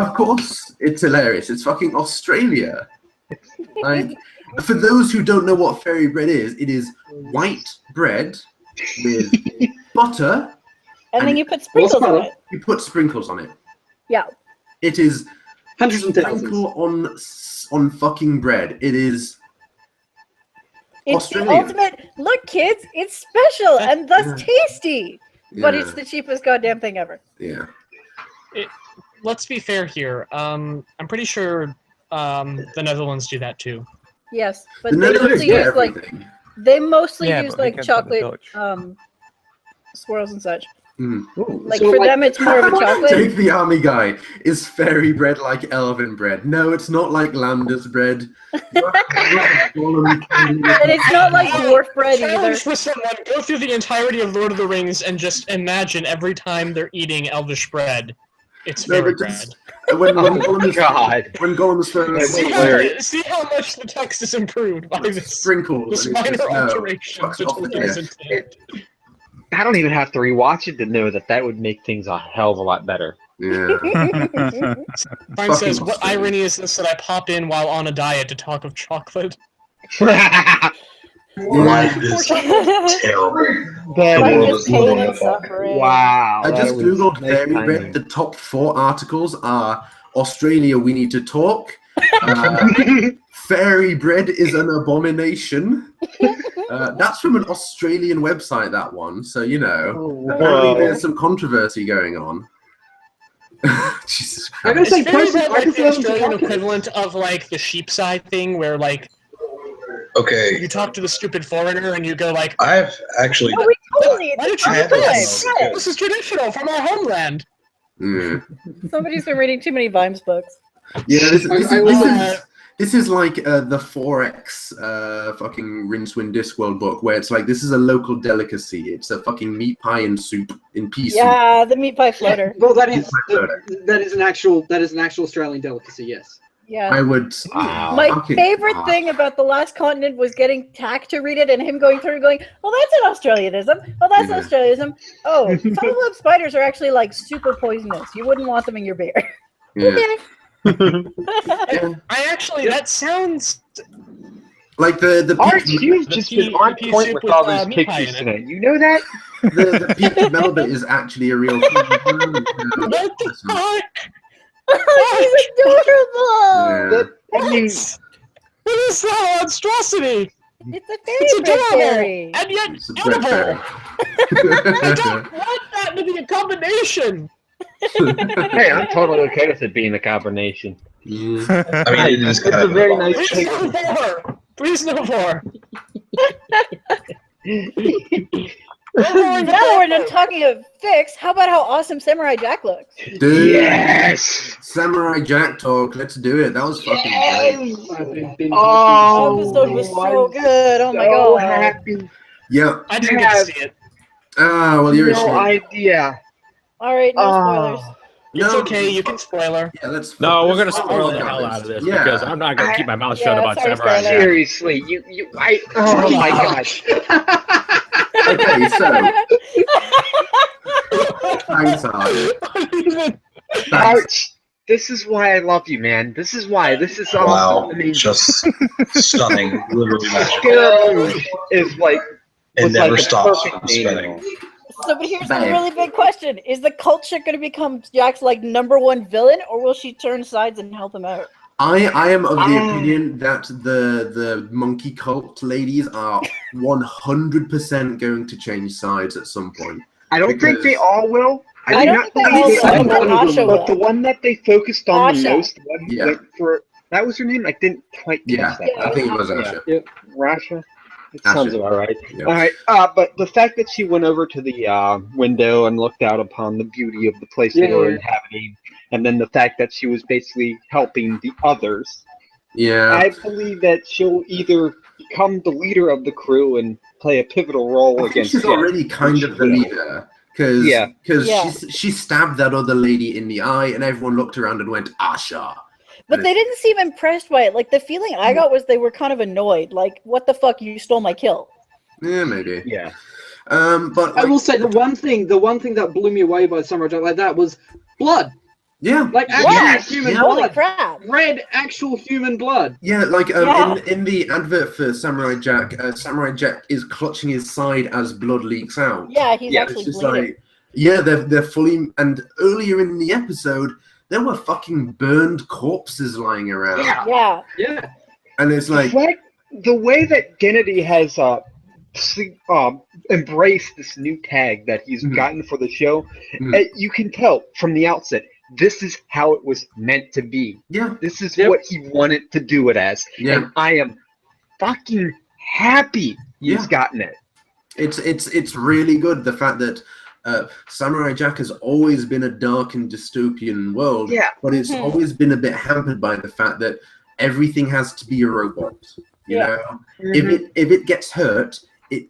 of course, it's hilarious. It's fucking Australia. Like, for those who don't know what fairy bread is, it is white bread with butter. And then And you put sprinkles on butter? it. You put sprinkles on it. Yeah. It is hundreds and thousands. sprinkle on fucking bread. It is. It's the Australian. ultimate. Look, kids, it's special and thus Yeah. tasty. But Yeah, it's the cheapest goddamn thing ever. yeah. Let's be fair here. I'm pretty sure the Netherlands do that too. Yes, but The they Netherlands mostly do use like everything. they mostly Yeah, use but we like can't tell the chocolate Dutch. swirls and such. Mm. Like So, for like- them, it's more of a chocolate. Take the army guy. Is fairy bread like elven bread? No, it's not like Landa's bread. And it's not like dwarf bread either. Challenge for someone: go through the entirety of Lord of the Rings and just imagine every time they're eating elvish bread, it's No, fairy but bread. just, when Gollum is God. when Gollum is throwing That's See like, how, hilarious. see how much the text is improved by this, sprinkles. this and it's minor just, no, alterations fuck to off the Tolkien's cliff. intent. I don't even have to rewatch it to know that would make things a hell of a lot better. Yeah. Brian says, Fucking "What Australian. irony is this that I pop in while on a diet to talk of chocolate?" Life is terrible. That Life world is is pain living and in fucking- suffering. wow. I that just was googled nice fairy timing. bread. The top 4 articles are Australia, we need to talk. Fairy bread is an abomination. That's from an Australian website, that one. So, you know, apparently there's some controversy going on. Jesus I Christ. gotta say, Is fairy personally, bread I like the prefer them to Australian chocolate. equivalent of like the sheep side thing, where like Okay, You talk to the stupid foreigner and you go like, I've actually. No, we totally. why It's don't you I do have this? this. This is traditional from our homeland. Mm. Somebody's been reading too many Vimes books. Yeah, I this is like the 4X fucking Rincewind Discworld book, where it's like this is a local delicacy. It's a fucking meat pie and soup in pea soup. Yeah, the meat pie floater. Well, that is Floater. that is an actual Australian delicacy. Yes. Yeah. I would. My fucking- favorite thing about The Last Continent was getting Tack to read it and him going through and going, oh, that's an Australianism. Oh, that's an Yeah. Australianism. Oh, Sun Globe spiders are actually like super poisonous. You wouldn't want them in your beer. Yeah. Okay. I actually, that sounds. Like the Art, peak, you've the just pea- been on the pea point soup with all with, those meat pie pictures in it. tonight. You know that? the peak Melba is actually a real thing. What the fuck? He's adorable. Yeah. I mean, What is that monstrosity? It's a It's fairy bread adorable, fairy. and yet It's a bread edible. fairy. I don't want that to be a combination. hey, I'm totally okay with it being a combination. Yeah. I mean, it is It's kind a of very an nice Please no more. Please no more. Now that we're done talking of fix, how about how awesome Samurai Jack looks? Dude, Yes. Samurai Jack talk. Let's do it. That was fucking great. I've been binging Oh, The episode was so I'm good. Oh my so god. happy. Yeah. I didn't get to see it. Ah, well, you're a No shit. idea. All right, no spoilers. Oh, It's No. okay. You can spoiler. Yeah, let's. No, we're gonna let's spoil talk the about hell out of this Yeah. because I'm not gonna keep my mouth shut Yeah, about sorry, Samurai spoiler. Jack. seriously, oh my gosh. Okay, so thanks, Art. Thanks. Arch, this is why I love you, man. This is why. This is awesome. Wow, I mean, just stunning, literally magical. Scaramouche is like It was never like a stops perfect from spinning. animal. So, but here's a Bang. really big question: is the culture going to become Jack's like #1 villain, or will she turn sides and help him out? I am of the Ah. opinion that the monkey cult ladies are 100% going to change sides at some point. I don't think they Because- all will. I do don't not think they think all they will, all but will, Asha but the will. one that they focused on Asha. the most, the one who Yeah. went for that was her name. I didn't quite catch Yeah, that. I think it was Yeah. Asha. Rasha. It Asha. sounds about right. Yeah. All right, but the fact that she went over to the window and looked out upon the beauty of the place they were Yeah. inhabiting, and then the fact that she was basically helping the others, Yeah. I believe that she'll either become the leader of the crew and play a pivotal role I think against she's Jack. already kind of the Will. leader. Because Yeah. Yeah. she stabbed that other lady in the eye, and everyone looked around and went, Asha. But they didn't seem impressed by it. Like the feeling I got was they were kind of annoyed. Like, what the fuck? You stole my kill. Yeah, maybe. Yeah. But I like, will say the one thing that blew me away by Samurai Jack like that was blood. yeah, Like actual Yeah. human Yeah. Holy blood. crap! Red actual human blood. yeah, like Yeah. in the advert for Samurai Jack is clutching his side as blood leaks out. Yeah, he's Yeah, It's actually just bleeding. like, yeah, they're fully. And earlier in the episode, there were fucking burned corpses lying around. Yeah. Yeah. Yeah. And it's like, The way that Gennady has embraced this new tag that he's Mhm. gotten for the show, Mhm. you can tell from the outset, this is how it was meant to be. yeah, This is Yep. what he wanted to do it as. yeah. And I am fucking happy he's Yeah. gotten it. It's really good, the fact that Samurai Jack has always been a dark and dystopian world, Yeah. but it's Mhm. always been a bit hampered by the fact that everything has to be a robot. You Yeah. know, if it gets hurt, it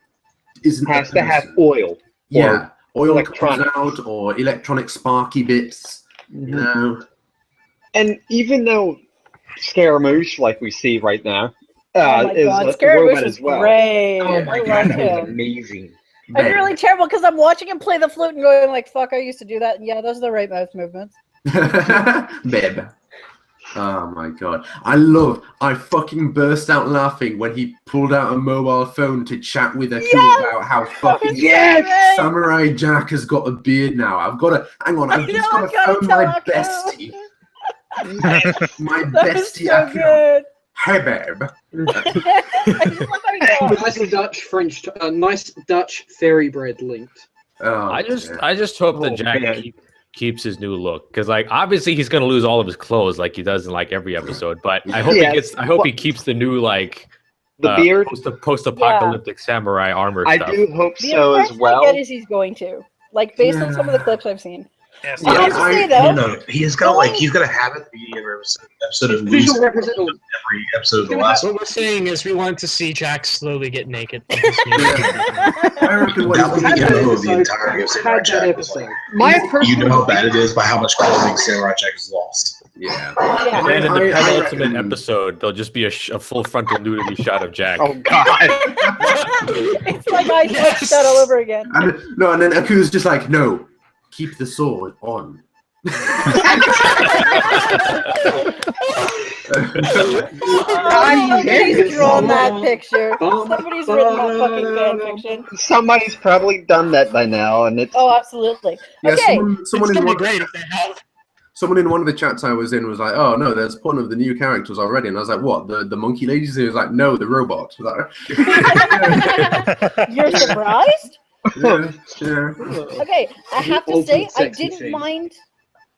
isn't a Has to have person. oil. Yeah, oil comes electronics. out or electronic sparky bits. You know, And even though Scaramouche, like we see right now, Oh my is god, a Scaramouche robot is as well. great. Oh my I god, love that was him. amazing. I'm really terrible because I'm watching him play the flute and going like, "Fuck, I used to do that." And yeah, those are the right mouth movements. Babe. Oh my god. I fucking burst out laughing when he pulled out a mobile phone to chat with a crew about how fucking Yes! Samurai Jack has got a beard now. I've just I've gotta phone my tell bestie. My That was bestie so Akio. good. Hey babe. I just love how he goes. Nice Dutch fairy bread linked. Oh, I just hope Oh, that Jack man. keeps his new look because, like, obviously he's gonna lose all of his clothes like he does in like every episode. But I hope Yeah. he keeps the new like The beard. post-apocalyptic samurai armor I stuff. do hope The so as impression well. I get is he's going to. Like, based on some of the clips I've seen. Yes, I have to say, though, No, he's got like he's got to have it at the beginning of every episode of Visual least representation. every episode of the last What one. we're saying is we want to see Jack slowly get naked. I reckon what That was he's the gonna MO do- of the entirety of Samurai Had that Jack. Was like, episode. My you personal know how bad it is by how much clothing Samurai Jack has lost. Yeah. Yeah. And in the I penultimate reckon- episode, there'll just be a full frontal nudity shot of Jack. Oh God! It's like I switched that all over again. And then Aku's just like, no, keep the sword on. Somebody's drawn that picture. Somebody's written that fucking fan fiction. Somebody's probably done that by now, and it's Oh, absolutely. Yeah, Okay. someone It's in gonna be one, great if they have. someone in one of the chats I was in was like, "Oh no, there's one of the new characters already," and I was like, "What? The monkey ladies?" He was like, "No, the robot." I was like, You're surprised? yeah. Okay, I have to ultimate say, I sexy didn't thing. mind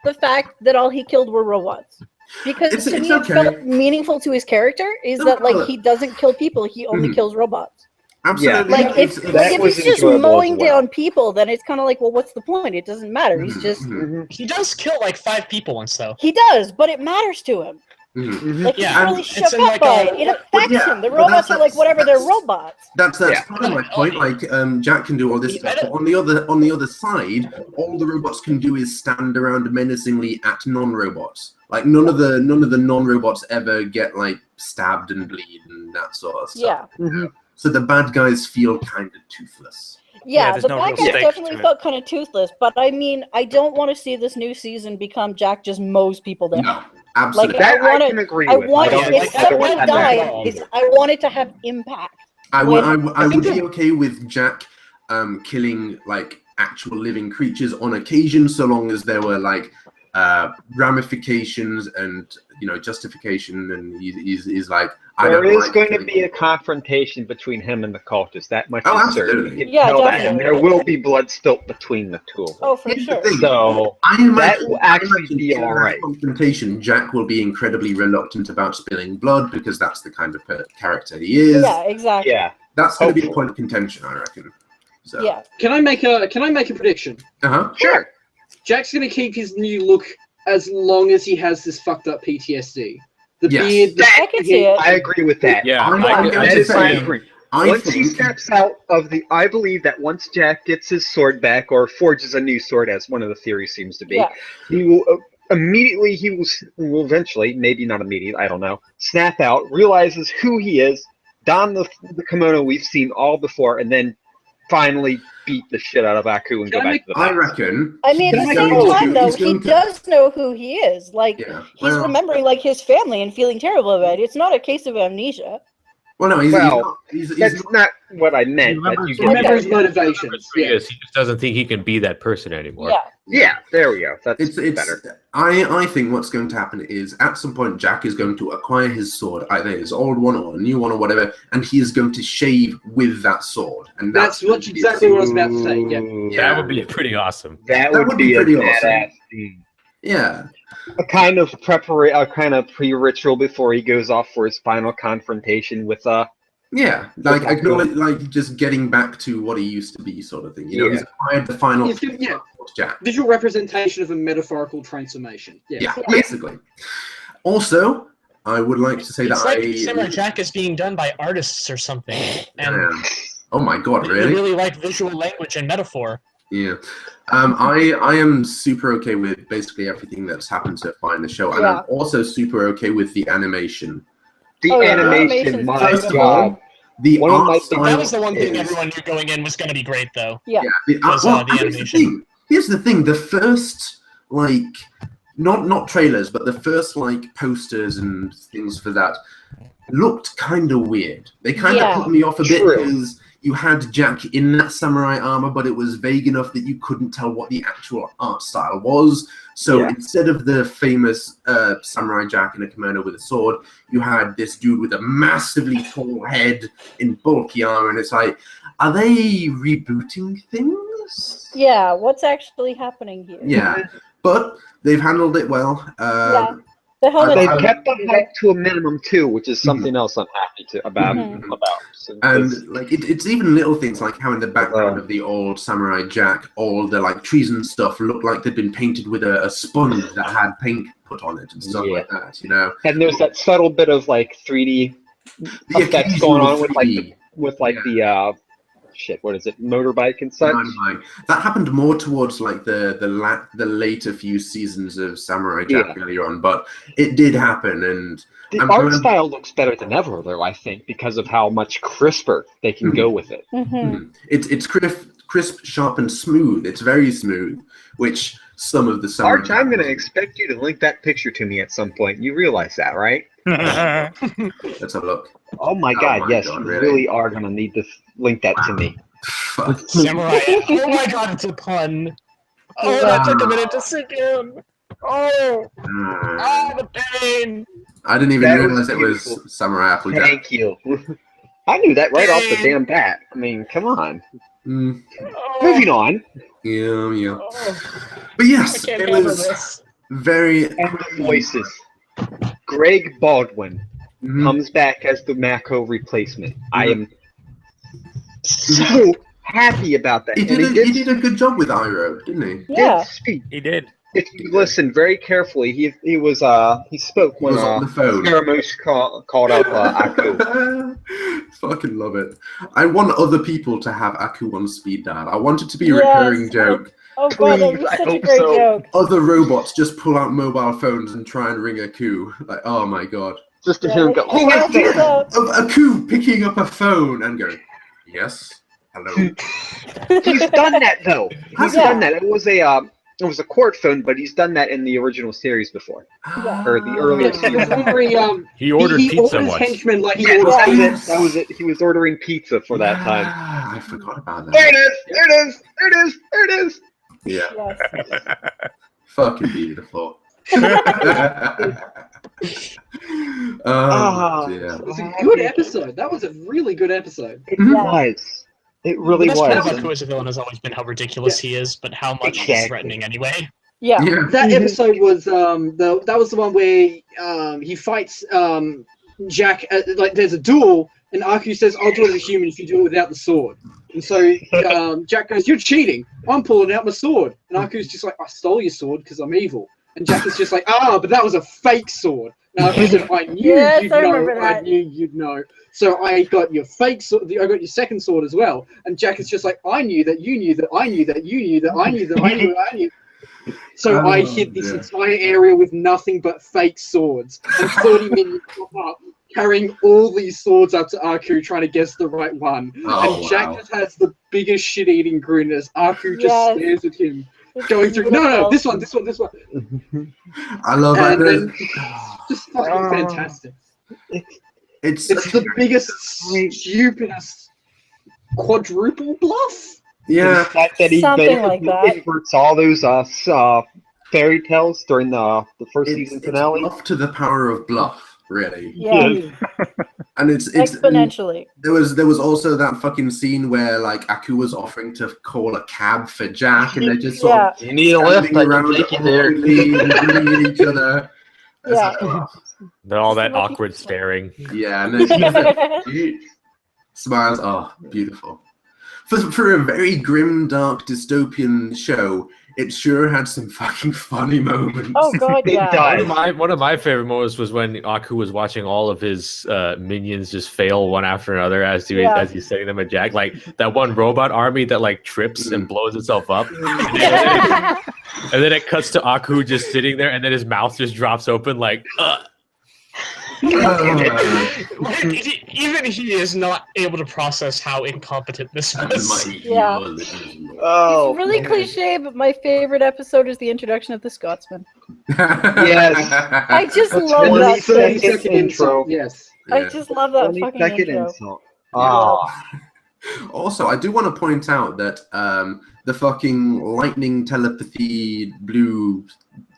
the fact that all he killed were robots. Because It's to me, okay. it felt meaningful to his character is No, that, like, no. he doesn't kill people, he only Mhm. kills robots. Absolutely. Like, if that was he's just enjoyable as mowing well. down people, then it's kind of like, well, what's the point? It doesn't matter. He's just, Mhm, He does kill like 5 people once though. he does, but it matters to him. mhm. Like, he's Yeah, really it's shook in, up like, by a- it. It affects yeah, him. The but robots are like, that's- whatever, they're that's- robots. That's Yeah. part of my point. Like, Jack can do all this stuff, but on the other side, all the robots can do is stand around menacingly at non-robots. Like, none of the non-robots ever get like stabbed and bleed and that sort of stuff. Yeah. So the bad guys feel kind of toothless. Yeah, there's the no bad real guys stake definitely to it. felt kind of toothless, but I mean, I don't want to see this new season become Jack just mows people down. No, absolutely. Like, that I wanna- I can agree I with. want don't- if like, I don't someone want that died, at all. I want it to have impact. I when- would be okay with Jack killing like actual living creatures on occasion, so long as there were like ramifications and justification, and he's like, I There don't is like going to killing be a confrontation between him and the cultists. That much Oh, is certain. absolutely. You can Yeah, tell that, definitely. and there will be blood spilt between the two of them. Oh, for Here's the sure. thing. So I that imagine, will actually I imagine be in that all right. confrontation, Jack will be incredibly reluctant about spilling blood because that's the kind of character he is. Yeah, exactly. Yeah, That's going to be a Hopefully. point of contention, I reckon. So. Yeah. Can I make a prediction? Uh-huh. sure. Jack's gonna keep his new look as long as he has this fucked up PTSD. The Yes. beard, the I can see it. I agree with that. Yeah, I'm I- going That to is my say, agree. I Once he think steps out of the, I believe that once Jack gets his sword back or forges a new sword, as one of the theories seems to be, Yeah. he will immediately, will eventually, maybe not immediately, I don't know, snap out, realizes who he is, don the kimono we've seen all before, and then finally beat the shit out of Aku and go Can I back to the I battle. reckon. I mean, at the he's same going to- time, though, he's he going to- does know who he is. Like, Yeah. he's Well, remembering, like, his family and feeling terrible about it. It's not a case of amnesia. well, no, he's Well, not. He's That's not. not what I meant, but you get remember his that. motivations. He Yeah. is. He just doesn't think he can be that person anymore. Yeah. Yeah, there we go. That's It's better. I think what's going to happen is at some point Jack is going to acquire his sword, either his old one or a new one or whatever, and he is going to shave with that sword. And That's going what to be exactly what I was about to say. Yeah. Ooh, That would be pretty awesome. that That would would be be a pretty awesome. badass scene. Yeah. A kind of pre-ritual before he goes off for his final confrontation with Yeah, like Okay, acknowledge, like just getting back to what he used to be, sort of thing. You know, Yeah. he's acquired the final He's good, yeah. Jack. Visual representation of a metaphorical transformation. Yeah. Yeah, basically. Also, I would like to say It's that like Samurai Jack is being done by artists or something, and Oh my god, they really? really like visual language and metaphor. Yeah. I am super okay with basically everything that's happened so far in the show, and Yeah. I'm also super okay with the animation. the Oh, yeah, animation. animation's My First of God, all, the One of my art things- style That was the one thing is- everyone knew going in was going to be great, though. Yeah. the, because, well, the animation. Here's the thing. The first, like, not trailers, but the first, like, posters and things for that looked kind of weird. They kind of Yeah. put me off a bit True. because you had Jack in that samurai armor, but it was vague enough that you couldn't tell what the actual art style was. So Yeah. instead of the famous samurai Jack in a kimono with a sword, you had this dude with a massively tall head in bulky armor, and it's like, are they rebooting things? Yeah, what's actually happening here? Yeah, but they've handled it well. Yeah. The helmet. They've kept the hype to a minimum too, which is something else I'm happy about. Mhm. So, And like it's even little things like how in the background of the old Samurai Jack, all the like trees and stuff looked like they'd been painted with a sponge that had paint put on it and stuff like that, you know. and there's that subtle bit of like 3D The effects going on with like 3D. the shit. What is it? Motorbike and such. That happened more towards like the later few seasons of Samurai Jack earlier on, but it did happen, and The art style looks better than ever, though. I think because of how much crisper they can go with it. Mm-hmm. It's crisp, sharp, and smooth. It's very smooth, which some of the Samurai Arch, I'm going to expect you to link that picture to me at some point. You realize that, right? Let's have a look. Oh my God! Yes, God, you really? really are going to need to link that to me. Fuck. Samurai. Oh my God, it's a pun. Oh, that took a minute to sink in. Oh, the pain. I didn't even That was realize it beautiful. was Samurai Applejack. Thank you. I knew that right off the damn bat. I mean, come on. Mm, Moving on. yeah. Oh, But yes, I can't it handle was this. very. And the voices. Greg Baldwin Mhm. comes back as the Mako replacement. I am so happy about that. He And did a good job with Iroh, didn't he? Yeah. speak. He did. If you listen very carefully, he spoke He when was on the phone. Scaramouche called up Aku. Fucking love it. I want other people to have Aku on speed dial. I want it to be a Yes. recurring joke. Oh god, that Please, was I such a hope great so. joke. Other robots just pull out mobile phones and try and ring Aku. Like, oh my god. Just to Yeah, hear him go, like, who is there? Of Aku picking up a phone and going, yes, hello. He's done that though. He's Yeah. done that. It was a court phone, but he's done that in the original series before, or the earlier Yes, it was series. where He ordered he pizza orders once. henchmen like he Yes, orders that was it. He was ordering pizza for that time. I forgot about There it that. is. There it is. There it is. There it is. Yeah, Yes. fucking beautiful. Ah. dear. It was a good episode. That was a really good episode. It Mhm. was. It really The best part was. about Aku as a villain has always been how ridiculous he is, but how much Exactly. he's threatening anyway. Yeah. Yeah. That episode was that was the one where he fights Jack like there's a duel and Aku says I'll do it as a human if you do it without the sword. And so Jack goes, "You're cheating. I'm pulling out my sword." And Aku's just like, "I stole your sword because I'm evil." And Jack is just like, but that was a fake sword. And Aku said, "I knew Yes, you'd I know. remember I that. knew you'd know. So I got your fake sword. I got your second sword as well." And Jack is just like, "I knew that you knew that I knew that you knew that I knew that I knew I knew." So I hit this entire area with nothing but fake swords. And 30 minutes pop up, carrying all these swords up to Aku, trying to guess the right one. Oh, and Jack wow. just has the biggest shit-eating grin as Aku just Yes. stares at him, It's going through, no, beautiful. this one. I love And it. then just fucking fantastic. It's It's the biggest, stupidest quadruple bluff. The yeah. fact that he Something like that. inverts all those fairy tales during the first season It's finale. bluff to the power of bluff, really. Yeah. And it's Exponentially. there was also that fucking scene where like Aku was offering to call a cab for Jack, and they just sort Yeah. of You need a standing lift, I around can take you there. awkwardly looking at each other. It's Yeah. like, oh, Then all that So much awkward people. staring. yeah, and then he smiles. Oh, beautiful. For a very grim, dark, dystopian show, it sure had some fucking funny moments. Oh god, It yeah. does. One of my favorite moments was when Aku was watching all of his minions just fail one after another as he's setting them at Jack. Like that one robot army that like trips and blows itself up, and then it cuts to Aku just sitting there, and then his mouth just drops open like. Like, even he is not able to process how incompetent this was. Yeah. Oh, It's really man. cliche, but my favorite episode is the introduction of the Scotsman. Yes. I just That's love one that of the 30 thing. second intro. Yes. I just love that fucking 22nd intro. insult. Ah, Also, I do want to point out that the fucking lightning telepathy blue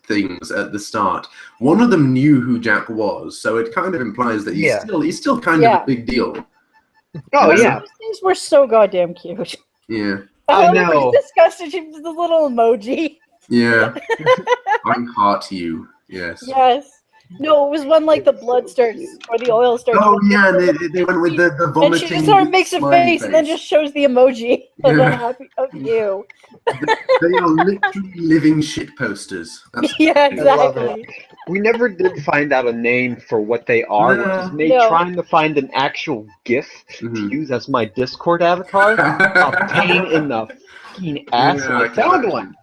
things at the start, one of them knew who Jack was, so it kind of implies that he's still kind of a big deal. oh yeah. Those things were so goddamn cute. Yeah, I love know. when he disgusted you with the little emoji. yeah. I'm heart you. Yes. Yes. No, it was when like the blood starts or the oil starts. Oh yeah, they went with the and vomiting. she just sort of makes a smiley face and then just shows the emoji of Yeah. the happy. Oh, you. They are literally living shit posters. That's Yeah, I love exactly. We never did find out a name for what they are, which is me No. trying to find an actual GIF to Mhm. use as my Discord avatar. A pain in the fucking ass, and I found one.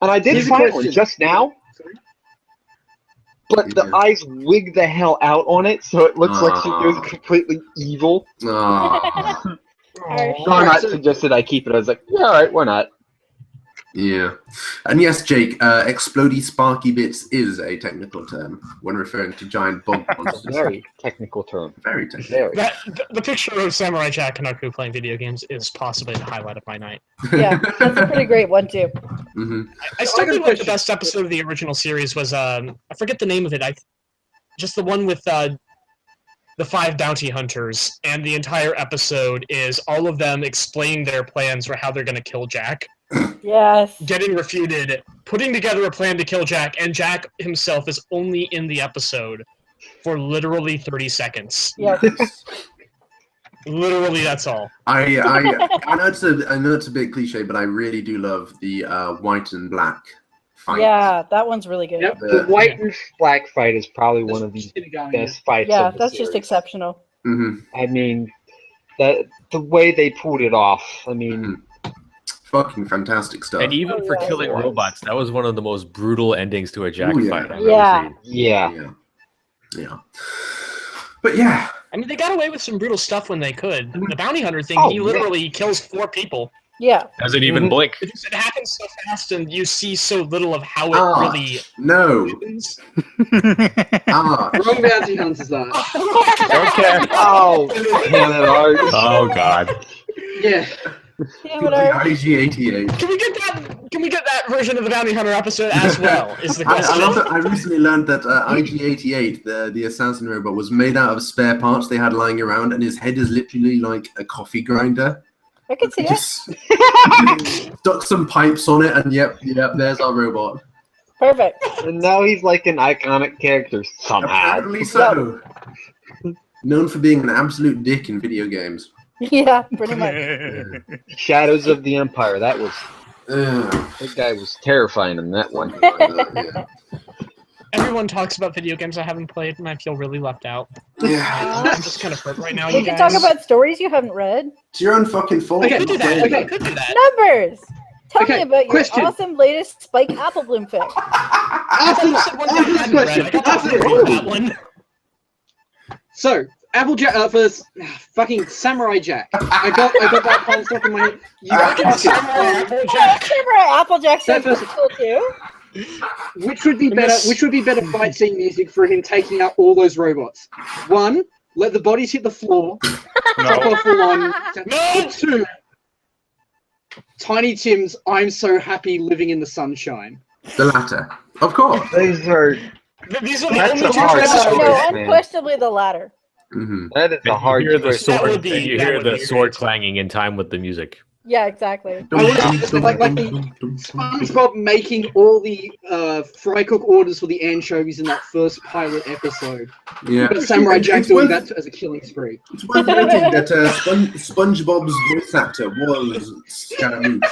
And I did Here's a find one question. just now, Sorry? but the Yeah. eyes wig the hell out on it, so it looks like she goes Aw. completely evil. Aw. No, Harsh. I'm not suggested I keep it. I was like, yeah, alright, why not? Yeah. And yes, Jake, explodey sparky bits is a technical term when referring to giant bug It's a monsters. very technical term. Very technical. Very. The picture of Samurai Jack and Aku playing video games is possibly the highlight of my night. Yeah, that's a pretty great one too. Mhm. I still I got a think like the question. best episode of the original series was I forget the name of it. Just the one with the 5 bounty hunters, and the entire episode is all of them explaining their plans for how they're going to kill Jack, Yes. getting refuted, putting together a plan to kill Jack, and Jack himself is only in the episode for literally 30 seconds. Yep. Nice. Literally, that's all. I know it's a bit cliche, but I really do love the white and black fight. Yeah, that one's really good. Yep. The white and black fight is probably one of the Just going, best fights Yeah, of the that's just series. exceptional. Hmm. I mean, the way they pulled it off. I mean, Fucking fantastic stuff. And even for yeah, killing it was. robots, that was one of the most brutal endings to a Jack Ooh, yeah. fight I've Yeah. ever seen. yeah. Yeah. But yeah. I mean, they got away with some brutal stuff when they could. The bounty hunter thing, Oh, he yeah. literally kills 4 people. Yeah. Doesn't even Mhm. blink. It just it happens so fast, and you see so little of how it Ah, really no. happens. Ah. Wrong bounty hunters are. Don't care. Oh, damn it, Art. Oh god. Yeah. Damn it, Art. IG-88. Can we get that? Can we get that version of the bounty hunter episode as well? Is the I question. love that. I recently learned that IG-88, the assassin robot, was made out of spare parts they had lying around, and his head is literally like a coffee grinder. I can see it. Just stuck some pipes on it, and yep, there's our robot. Perfect. And now he's like an iconic character somehow. Apparently so. Known for being an absolute dick in video games. Yeah, pretty much. Shadows of the Empire. That Ugh. guy was terrifying in that one. Yeah. Everyone talks about video games I haven't played, and I feel really left out. Yeah. I'm just kind of hurt right now. We You can guys. talk about stories you haven't read. It's your own fucking fault. Okay, Could do that. Okay. Could do that. Numbers. Tell Okay, me about your question. awesome latest Spike Apple Bloom fic. I thought you said one thing I After this hadn't read. question. I got After that this. that one. So, Applejack for fucking Samurai Jack. I got that kind of stuff in my head. You Fucking Samurai Applejack. Samurai Applejack sounds That pretty cool too. Which would be better? Which would be better fight scene music for him taking out all those robots? 1, let the bodies hit the floor. Drop off the one. No! 2, Tiny Tim's "I'm so happy living in the sunshine." The latter. Of course. Those are These are the That's only a two hard choices. choice. No, man. unquestionably the latter. Hmm. that is a And hard you hear the choice. That sword, would be- and you that hear would the be sword great. clanging in time with the music. Yeah, exactly. I want like the SpongeBob making all the fry cook orders for the anchovies in that first pilot episode. Yeah. But Samurai Jack It's doing worth- that as a killing spree. It's worth noting that SpongeBob's voice actor was Scaramouche.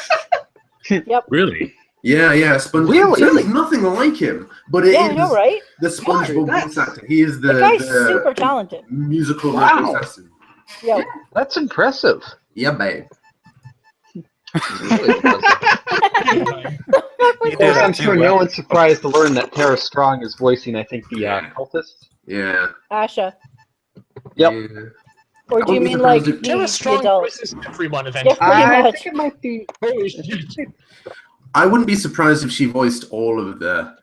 Really? Yeah. SpongeBob. Really? Sounds nothing like him, but it is Yeah, I know, right? the SpongeBob that's- voice actor. He is The the guy's super talented. musical Wow. assassin. Yeah. That's impressive. Yeah, babe. Really impressive. Of course, I'm sure no one's surprised to learn that Tara Strong is voicing, I think, the cultist. Yeah. Asha. Yep. Yeah. Or do you Oh, mean the like president- the, Tara the Strong adult? voices everyone Yeah, eventually. pretty I much. think it might be. Holy shit. I wouldn't be surprised if she voiced all of the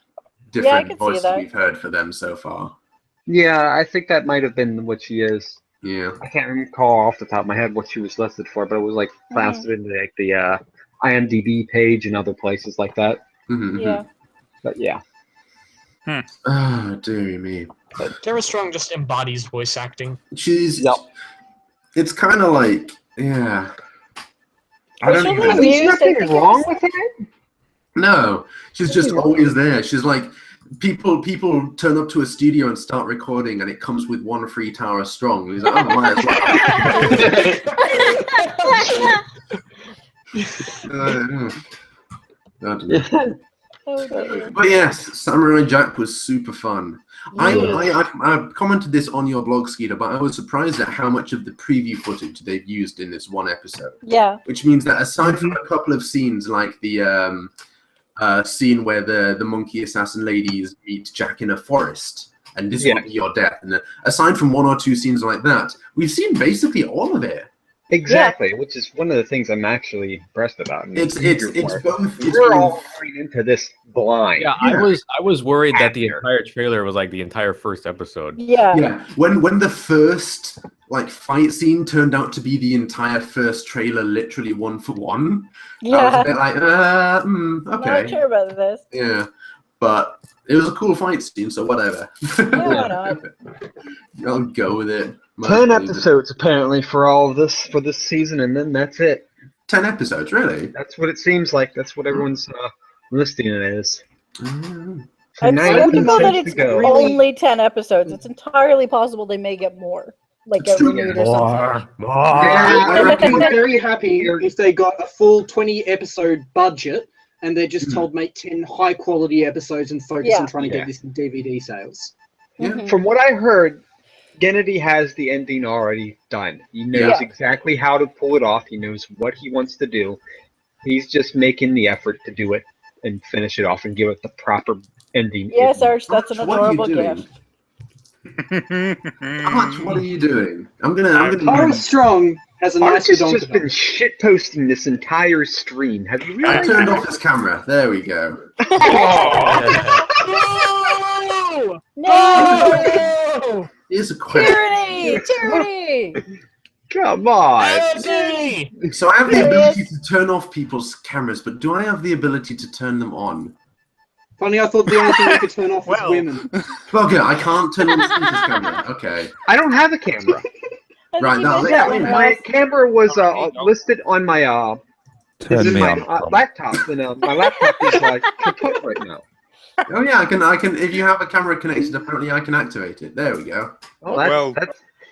Yeah, I different could see voices that. we've heard for them so far. Yeah, I think that might have been what she is. Yeah. I can't recall off the top of my head what she was listed for, but it was like plastered into like the IMDb page and other places like that. Mhm, mhm. Yeah. But yeah, Oh, dear me. Tara Strong just embodies voice acting. She's. Yep. It's kind of like, yeah. I Was don't she even. like there's Amused, I nothing think wrong it was- with it. No, she's just always there. She's like people turn up to a studio and start recording, and it comes with 1 free tower strong. He's like, oh, might as well. I don't know. But yes, Samurai Jack was super fun. I commented this on your blog, Skeeter, but I was surprised at how much of the preview footage they've used in this one episode. Yeah. Which means that aside from a couple of scenes like the scene where the monkey assassin ladies meet Jack in a forest, and this will be your death, and aside from 1 or 2 scenes like that, we've seen basically all of it. Exactly, which is one of the things I'm actually impressed about. It's both. We're all going into this blind. Yeah, I was worried that the entire trailer was like the entire first episode. Yeah. When the first fight scene turned out to be the entire first trailer, literally 1 for 1. I was a bit like, okay. Not sure about this. Yeah, but it was a cool fight scene, so whatever. Yeah, why not? I'll go with it. 10 episodes apparently for all of this for this season, and then that's it. 10 episodes, really? That's what it seems like. That's what everyone's listing it as. I don't know that it's only 10 episodes. It's entirely possible they may get more. Get renewed or something. I reckon they're very happy if they got a full 20-episode budget and they're just told make 10 high-quality episodes and focus on trying to get this in DVD sales. Yeah. From what I heard, Gennady has the ending already done. He knows exactly how to pull it off. He knows what he wants to do. He's just making the effort to do it and finish it off and give it the proper ending. Yes, Arch, that's an adorable gift. What are you doing? I'm gonna. Tara Strong has a nice Arch has just been shit posting this entire stream. Have you realized? I turned off his camera. There we go. No! Here's a question. Tyranny! Come on. So I have the ability to turn off people's cameras, but do I have the ability to turn them on? Funny, I thought the only thing you could turn off was women. Okay, I can't turn on Skeeter's camera. Okay. I don't have a camera. Right now, my camera was listed on my laptop, and my laptop is kaput right now. Oh yeah, I can. If you have a camera connected, apparently I can activate it. There we go. Oh,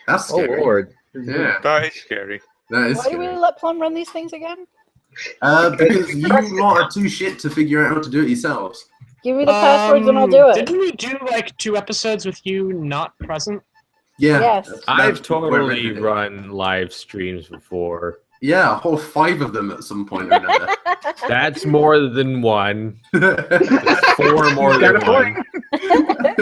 that's scary. Oh Lord. Yeah, that is scary. That is Why scary. do we let Plum run these things again? Because you lot are too shit to figure out how to do it yourselves. Give me the passwords and I'll do it. Didn't we do 2 episodes with you not present? Yeah. Yes. I've totally run live streams before. Yeah, a whole 5 of them at some point or another. That's more than 1. 4 more than 1.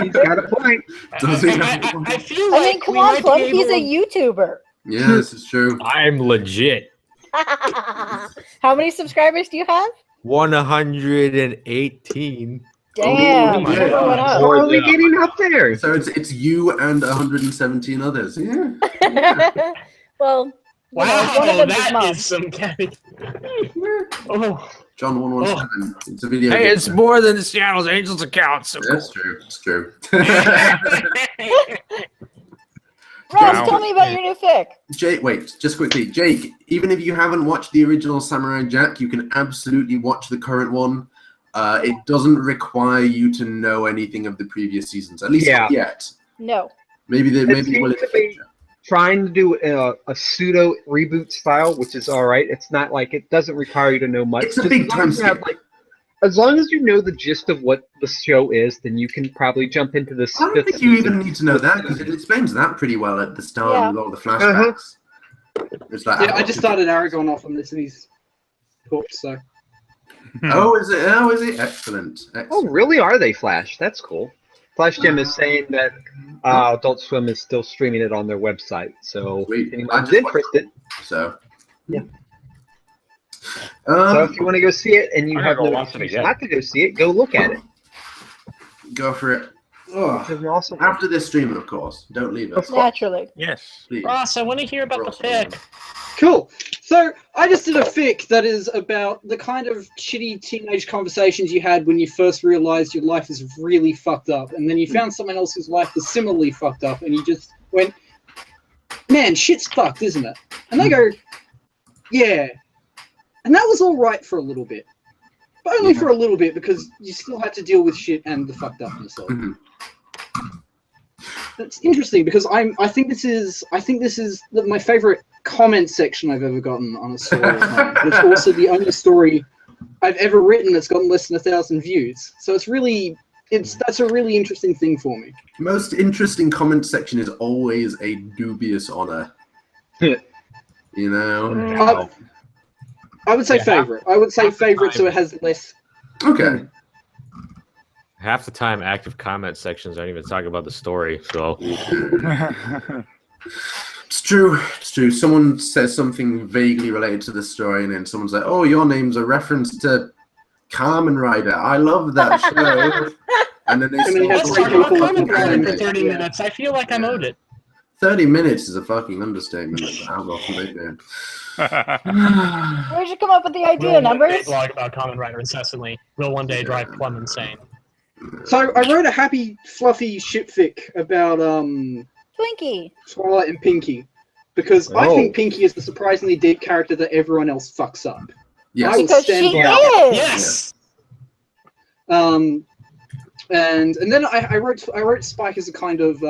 He's got a point. Does he have a point? I feel like come on, Plum. He's a YouTuber. Yeah, this is true. I'm legit. How many subscribers do you have? 118. Damn, yeah. going up. How are we getting up there? So it's you and 117 others. Yeah. Well, wow, one of them that is some Gabby. Oh. John 117. It's a video. Hey, game. it's more than the Seattle's Angels account. So That's true. It's true. Ross, tell me about your new fic. Jake, wait, just quickly. Jake, even if you haven't watched the original Samurai Jack, you can absolutely watch the current one. It doesn't require you to know anything of the previous seasons, at least not yet. No. Maybe they will in the future. Trying to do a pseudo reboot style, which is all right. It's not like it doesn't require you to know much. It's a big time skip. As long as you know the gist of what the show is, then you can probably jump into this. I don't think you even need to know that because it explains that pretty well at the start with all the flashbacks. It's like, I just started Aragon off on this and he's corpse, so. Oh, is it? Oh, is it? Excellent. Oh, really? Are they Flash? That's cool. Flash Gem is saying that Adult Swim is still streaming it on their website. So if anyone's interested. So. Yeah. So if you want to go see it and you have no excuse not to go see it, go look at it. Go for it. Oh, awesome. After this stream, of course. Don't leave us. Naturally. Yes. Please. Ross, I want to hear about the fic. Cool. So I just did a fic that is about the kind of shitty teenage conversations you had when you first realized your life is really fucked up, and then you found someone else whose life was similarly fucked up, and you just went, "Man, shit's fucked, isn't it?" And they go, "Yeah." And that was all right for a little bit. but only for a little bit because you still had to deal with shit and the fucked upness of it. Mhm. That's interesting because I think this is my favorite comment section I've ever gotten on a story of mine. But it's also the only story I've ever written that's gotten less than 1,000 views. So that's a really interesting thing for me. Most interesting comment section is always a dubious honor. You know? I would say Yeah, favorite. I would say favorite, so it has less. Okay. Half the time, active comment sections aren't even talking about the story. So It's true. It's true. Someone says something vaguely related to the story, and then someone's like, "Oh, your name's a reference to Kamen Rider. I love that show." And then they Let's start talk talking about about Kamen Rider for anime. 30 minutes. I feel like I'm owed it. 30 minutes is a fucking understatement. That's how often they do. Where'd you come up with the Will idea, one day Numbers? blog about Kamen Rider incessantly. Will one day drive Plum insane. So I wrote a happy, fluffy shipfic about Twinkie. Twilight and Pinky because I think Pinky is the surprisingly deep character that everyone else fucks up. Yes. I will Because stand she by that. is. Yes! And then I wrote Spike as a kind of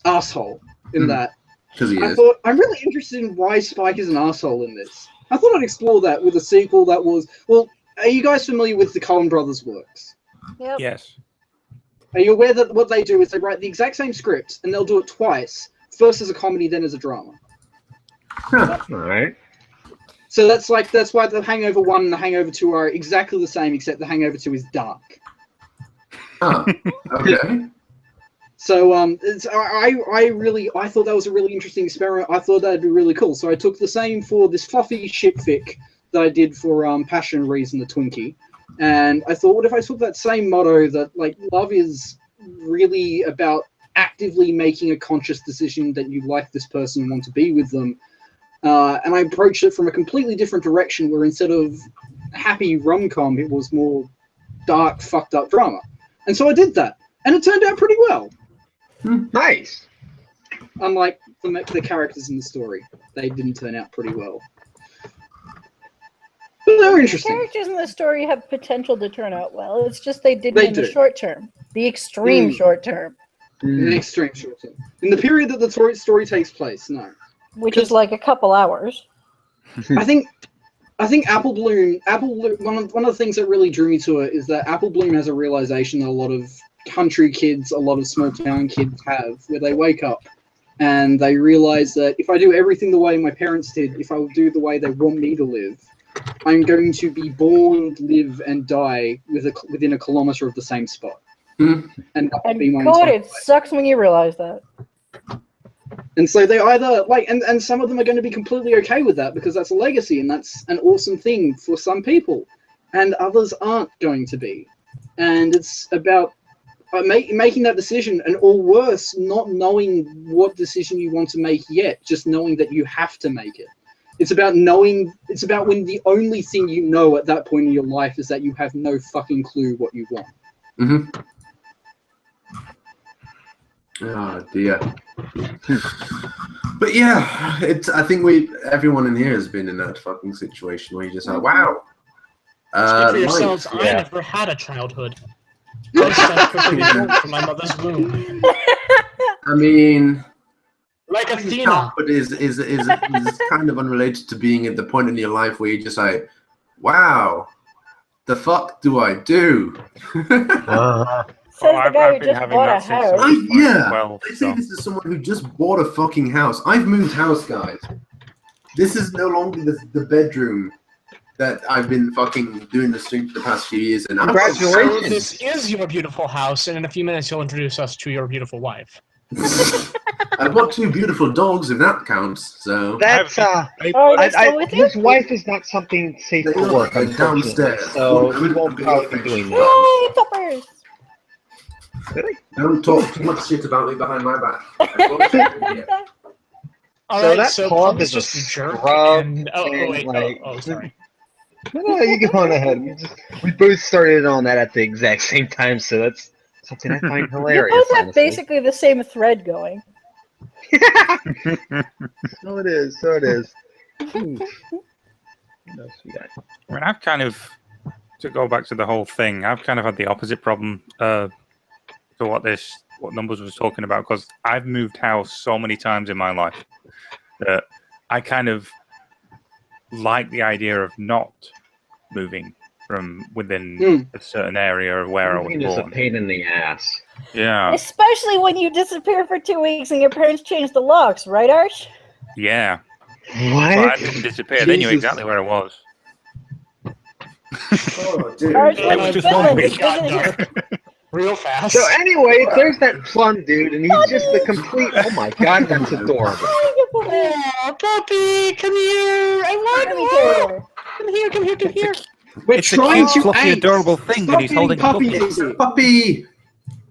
asshole in that. Because he I is. thought I'm really interested in why Spike is an asshole in this. I thought I'd explore that with a sequel that was Are you guys familiar with the Coen Brothers works? Yep. Yes. Are you aware that what they do is they write the exact same script and they'll do it twice, first as a comedy, then as a drama. All right. So that's why the Hangover 1 and the Hangover 2 are exactly the same, except the Hangover 2 is dark. Huh. Okay. So I thought that was a really interesting experiment. I thought that'd be really cool. So I took the same for this fluffy shipfic that I did for Passion Reason the Twinkie, and I thought, what if I took that same motto that like love is really about actively making a conscious decision that you like this person and want to be with them, and I approached it from a completely different direction, where instead of happy rom-com, it was more dark, fucked up drama. And so I did that, and it turned out pretty well. Nice. Unlike the characters in the story, they didn't turn out pretty well. But they were The interesting. characters in the story have potential to turn out well. It's just they didn't in the do. short term. The extreme short term. In the extreme short term. In the period that the story takes place, no. Which is like a couple hours. I think Apple Bloom, one of the things that really drew me to it is that Apple Bloom has a realization that a lot of country kids, a lot of small town kids have, where they wake up and they realize that if I do everything the way my parents did, if I will do the way they want me to live, I'm going to be born, live, and die within a kilometer of the same spot. And that would be my God, entire it life. sucks when you realize that. And so they either and some of them are going to be completely okay with that because that's a legacy and that's an awesome thing for some people, and others aren't going to be. And it's about making that decision, and or worse, not knowing what decision you want to make yet, just knowing that you have to make it. It's about knowing. It's about when the only thing you know at that point in your life is that you have no fucking clue what you want. Mm-hmm. Oh dear. But yeah, I think everyone in here has been in that fucking situation where you just like, wow. Speak for yourselves. life, I never had a childhood. I stepped quickly born from my mother's womb. I mean, Like Athena. childhood is kind of unrelated to being at the point in your life where you're just like, wow, the fuck do I do? Says the I've guy who been just having bought that a since I house. was Yeah, 12, I say so. this is someone who just bought a fucking house. I've moved house, guys. This is no longer the bedroom that I've been fucking doing the stream for the past few years. And Congratulations. So this is your beautiful house, and in a few minutes you'll introduce us to your beautiful wife. I've got 2 beautiful dogs, if that counts. So That's Oh, are they still with you? his wife is not something safe They for are, work, they're unfortunately. downstairs. So One he won't big probably be fish. doing that. Yay, peppers! Don't talk too much shit about me behind my back. All So right, that so club Plum is a just a jerk. scrub, And, and, like, sorry. No, you go on ahead. We both started on that at the exact same time, so that's something I find You hilarious. both have honestly. basically the same thread going. So it is. So it is. What else we got? I mean, I've kind of to go back to the whole thing, I've kind of had the opposite problem to what Numbers was talking about, because I've moved house so many times in my life that I kind of like the idea of not moving from within a certain area of where I was Moving is a born. pain in the ass. Yeah, Especially when you disappear for 2 weeks and your parents change the locks, right, Arch? yeah. What? But I didn't disappear. They knew Jesus. exactly where I was. Oh, dude. Arch It went was to just Finland. one week. He Got visited his- dark real fast. So anyway, there's that plum dude, and he's just the complete. Oh my god, that's adorable. Oh, puppy, come here! I want Army you! terrier. Come here, come here, come here! We're It's a trying cute, to fluffy, aid. adorable thing, Stop and he's being holding a puppy. puppies. It's a puppy.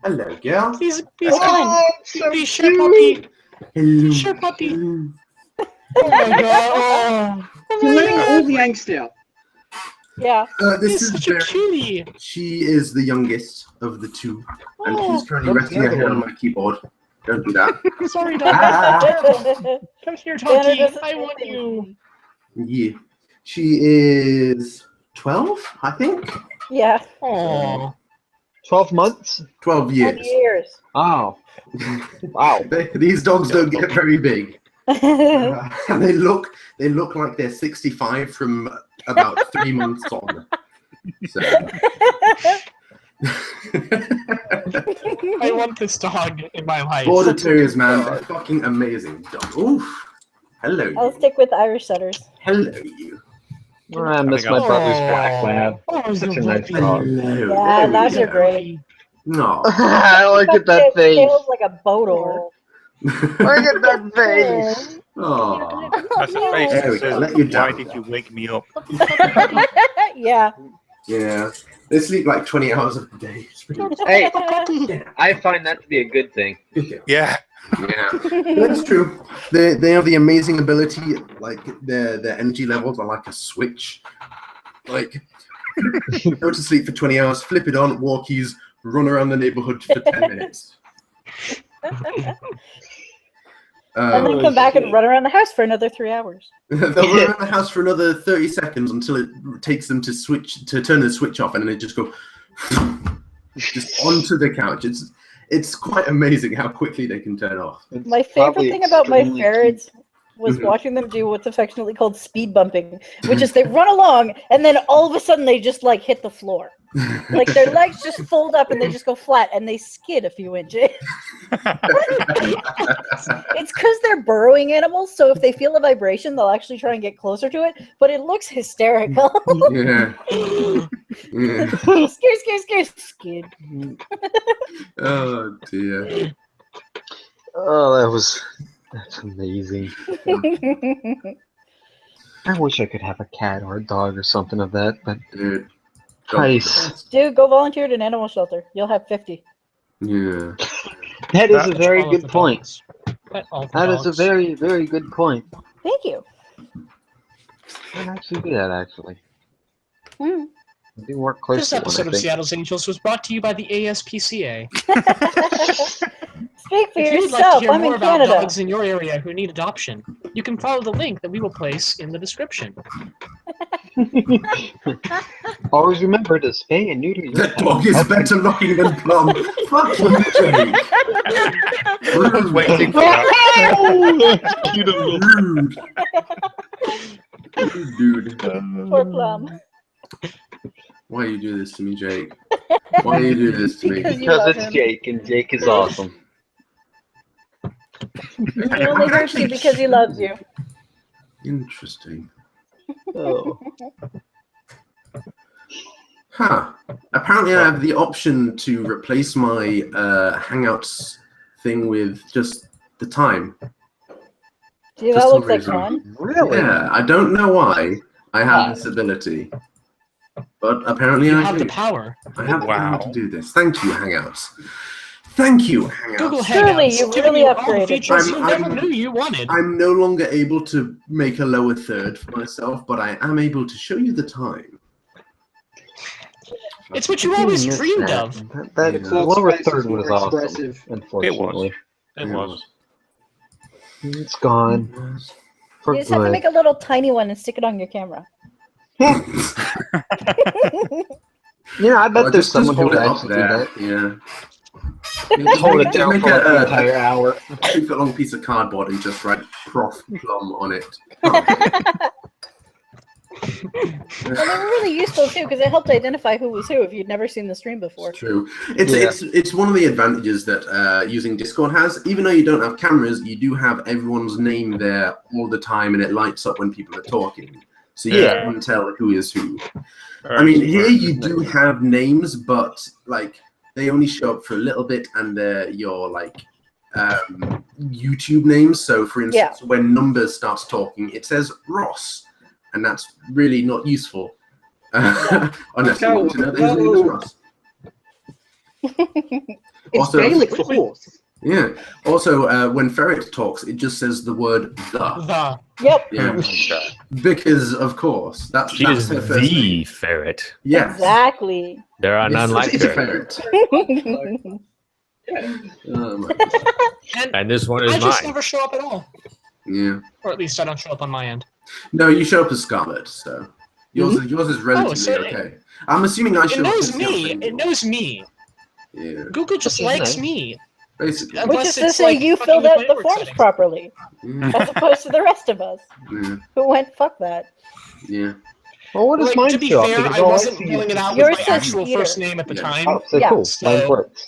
Hello, girl. Please, Oh, come. it's so Please, share cute. puppy. Hello. Sure, puppy. Hello. Oh my god! Oh You're my letting god! all the angst out. Yeah. This He's is such a very. cutie. She is the youngest of the two, and she's currently what's resting the her other head on one? my keyboard. Don't do that. Sorry, dog. Ah. Come here, Tanner doggy. doesn't I say want you. Yeah. She is 12, I think. Yeah. Oh. 12 months? 12 12 years. years. Oh. Wow. These dogs don't get very big. And they look like they're 65 from about 3 months on. So. I want this dog in my life. Border Terriers, man, they're fucking amazing dogs. Oof. Hello. I'll You. stick with Irish setters. Hello, you. I miss my brother's black lab. Oh, Such a you nice puppy. dog. Hello. Yeah, There we dogs go. are great. No. Look at that face. Tail's like a boat oar. Look at that face. Oh. That's a face There that we go. says, Let you why down. did you wake me up? Yeah. Yeah. They sleep like 20 hours a day. It's pretty Hey, yeah. I find that to be a good thing. Good girl. Yeah. Yeah. That's true. They have the amazing ability, like their energy levels are like a switch. Like go to sleep for 20 hours, flip it on, walkies, run around the neighborhood for 10 minutes. And then come back and run around the house for another 3 hours. They'll run around the house for another 30 seconds until it takes them to turn the switch off, and then it just go just onto the couch. It's quite amazing how quickly they can turn off. My favorite thing about my ferrets was watching them do what's affectionately called speed bumping, which is they run along and then all of a sudden they just like hit the floor. Like their legs just fold up and they just go flat and they skid a few inches. It's because they're burrowing animals, so if they feel a vibration, they'll actually try and get closer to it, but it looks hysterical. Yeah. Yeah. Skid. Oh dear. Oh, that's amazing. I wish I could have a cat or a dog or something of that, but Dude. price. Dude, go volunteer at an animal shelter. You'll have 50. Yeah. That is a Pet very all good the point. dogs. Pet all the That is a dogs. very, very good point. Thank you. I'd actually do that, actually. Mm. I do work close This to one, episode I of think. Seattle's Angels was brought to you by the ASPCA. Speak for If you'd like to yourself. hear I'm more in about Canada. dogs in your area who need adoption, you can follow the link that we will place in the description. Always remember to spay and neuter your That pet. dog is better looking than Plum. Fuck you, Jake. I was waiting for that. Rude. Dude. Poor Plum. Why you do this to me, Jake? Why you do this to me? Because you Because love it's him. Jake, and Jake is awesome. He only hurts you because he loves you. Interesting. Oh. Huh. Apparently I have the option to replace my Hangouts thing with just the time. See, For that some looks like reason. fun. Really? Yeah, I don't know why I have this ability. But apparently You I have do. the power. I have the power Wow. to do this. Thank you, Hangouts. Thank you, Hangouts. Google Surely Hangouts, you've giving really you all the upgraded. features you I'm- never knew you wanted. I'm no longer able to make a lower third for myself, but I am able to show you the time. It's what you always Missed dreamed that. of. That Yeah. the lower Space third is more was awesome, expressive. unfortunately. It was. It's gone. For You just have to good. make a little tiny one and stick it on your camera. Yeah, I bet Well, there's someone who hold would it up actually do there. that. Yeah. Hold it Just down make for like the a entire hour. 2-foot-long piece of cardboard and just write Prof Plum on it. Well, they were really useful too because it helped identify who was who if you'd never seen the stream before. It's true. It's one of the advantages that using Discord has. Even though you don't have cameras, you do have everyone's name there all the time, and it lights up when people are talking, so you can tell who is who. I mean, here you do have names, but like they only show up for a little bit, and they're your like YouTube names. So, for instance, when Numbers starts talking, it says Ross. And that's really not useful. Unless you want to know that his name is Ross. It's Also, Gaelic for horse. Yeah. Also, when Ferret talks, it just says the word the. Yep. Yeah. Because, of course, that's She is her first the name. ferret. Yes. Exactly. There are none like it's a her. ferret. Oh, my God. And this one is I just mine. never show up at all. Yeah. Or at least I don't show up on my end. No, you show up as Scarlet, so yours is relatively okay. I'm assuming I It show up knows as me. Silver It knows me. Yeah. Google just Which is likes nice. me. Basically. Which Unless is to it's say like you fucking filled with out my the network forms settings. properly, Yeah. as opposed to the rest of us Yeah. who went fuck that. Yeah. Well, what does Like, mine to be show up? fair, Because I all wasn't see filling is- it out Yours with my says actual Peter. first name at the Yeah. time. Oh, so Yeah. cool. So- Mine works.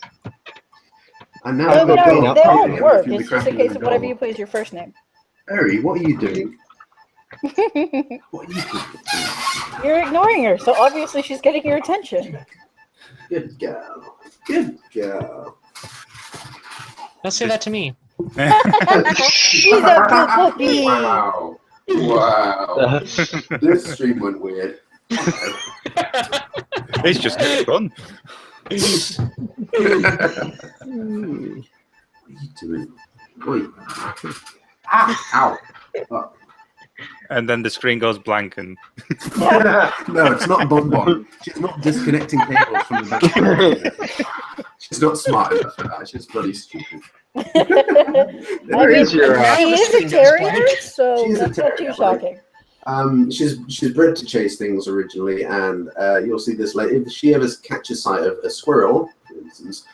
And now No, we've got no, Dog they all talking work. through the It's just a cracking case the of whatever door. you put as your first name. Harry, what are you doing? What are you doing? You're ignoring her, so obviously she's getting your attention. Good girl. Good girl. Don't say that to me. She's a good puppy. Wow. Wow. This stream went weird. It's just fun. What are you doing? Wait. Ow. Oh. And then the screen goes blank and No, it's not Bonbon. She's not disconnecting cables from the back. She's not smart enough for that. She's bloody stupid. Where is your, She is a terrier, so She's a that's not too terrier, shocking. She's bred to chase things originally, and you'll see this later. If she ever catches sight of a squirrel, for instance,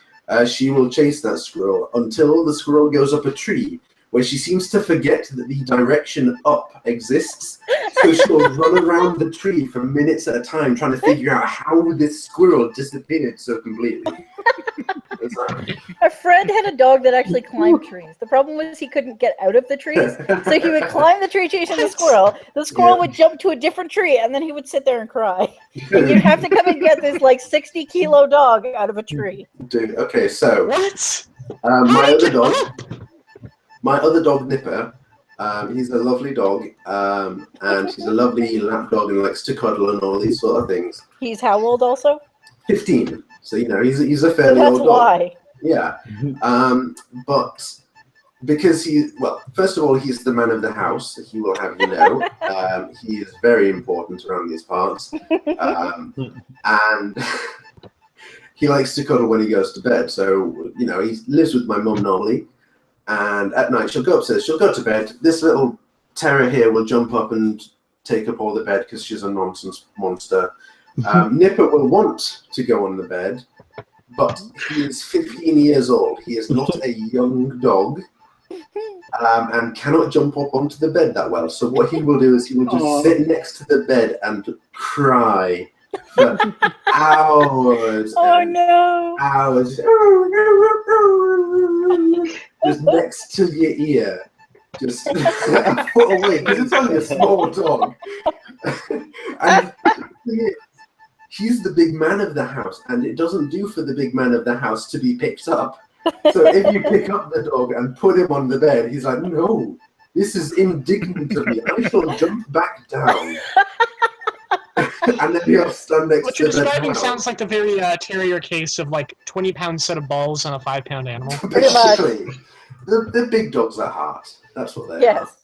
she will chase that squirrel until the squirrel goes up a tree, where she seems to forget that the direction up exists. So she'll run around the tree for minutes at a time trying to figure out how this squirrel disappeared so completely. A friend had a dog that actually climbed trees. The problem was he couldn't get out of the trees, so he would climb the tree chasing the squirrel. The squirrel would jump to a different tree, and then he would sit there and cry. And you'd have to come and get this like 60-kilo dog out of a tree. Dude, okay, so What? my other dog Nipper, he's a lovely dog, and he's a lovely lap dog and likes to cuddle and all these sort of things. He's how old also? 15, so you know he's a So fairly that's old dog. why. Yeah, but because first of all, he's the man of the house. He will have you know, he is very important around these parts, and he likes to cuddle when he goes to bed. So you know he lives with my mum normally. And at night, she'll go upstairs, she'll go to bed. This little terror here will jump up and take up all the bed because she's a nonsense monster. Nipper will want to go on the bed, but he is 15 years old. He is not a young dog and cannot jump up onto the bed that well. So what he will do is he will just sit next to the bed and cry for hours. Oh no! Hours. Just next to your ear, just a foot away, because it's only a small dog. And he's the big man of the house, and it doesn't do for the big man of the house to be picked up. So if you pick up the dog and put him on the bed, he's like, no, this is indignant of me. I shall jump back down. And then he'll stand next What to you're the bed. describing sounds like the very terrier case of like 20-pound set of balls on a 5-pound animal. Pretty much. Basically, the big dogs at heart. That's what they Yes.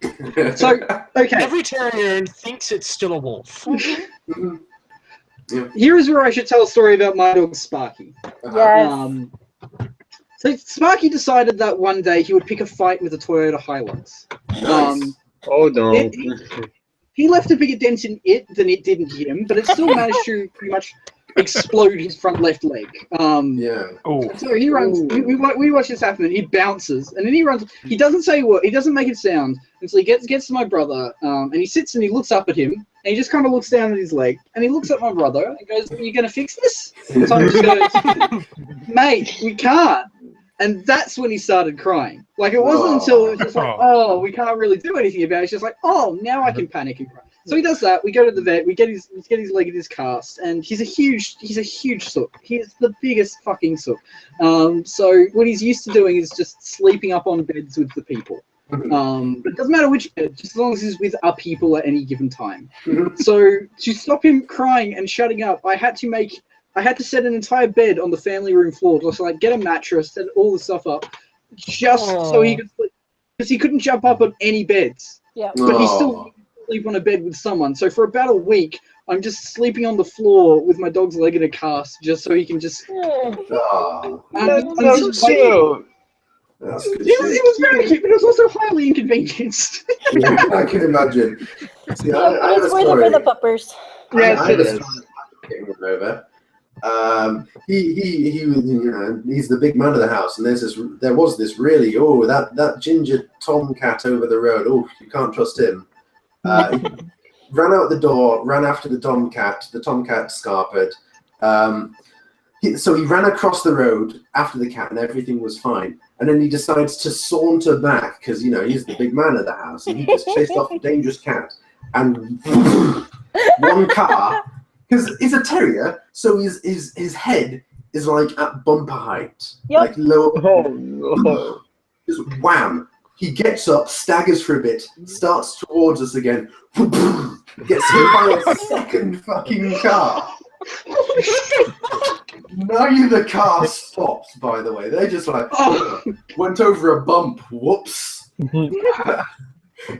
are. So, okay, Every terrier thinks it's still a wolf. Mhm. here's where I should tell a story about my dog Sparky. Yes. So Sparky decided that one day he would pick a fight with a Toyota Hilux. Nice. Oh no. he left a bigger dent in it than it did in him, but it still managed to pretty much explode his front left leg. Yeah. Oh, So he runs. We watch this happen, and he bounces, and then he runs. He doesn't say what. He doesn't make a sound, and so he gets to my brother, and he sits and he looks up at him, and he just kind of looks down at his leg, and he looks at my brother and goes, "Are you going to fix this?" So I'm just going, "Mate, we can't." And that's when he started crying. Like, it wasn't until it was just like, oh, we can't really do anything about it. It's just like, oh, now I can panic and cry. So he does that. We go to the vet. We get his leg in his cast, and he's a huge sook. He is the biggest fucking sook. So what he's used to doing is just sleeping up on beds with the people. But it doesn't matter which bed, just as long as he's with our people at any given time. So to stop him crying and shutting up, I had to set an entire bed on the family room floor, just like get a mattress, set all the stuff up, just so he could sleep, because he couldn't jump up on any beds. Yeah. But he still needed to sleep on a bed with someone. So for about a week, I'm just sleeping on the floor with my dog's leg in a cast, just so he can just. Oh, That's so cute. that's good. It was very cute, but it was also highly inconvenienced. Yeah, I can imagine. See, I have a It's worth it story. for the puppers. Yes, I it have a is. story about getting him over. He was, he's the big man of the house, and there was this really, that ginger tomcat over the road. Oh, you can't trust him. He ran out the door, ran after the tomcat scarpered. So he ran across the road after the cat, and everything was fine. And then he decides to saunter back because he's the big man of the house, and he just chased off a dangerous cat. And one car, because he's a terrier, so his head is like at bumper height, like low. Oh no! Just wham! He gets up, staggers for a bit, starts towards us again, gets hit by a second fucking car. Neither car stopped, by the way. They just went over a bump. Whoops.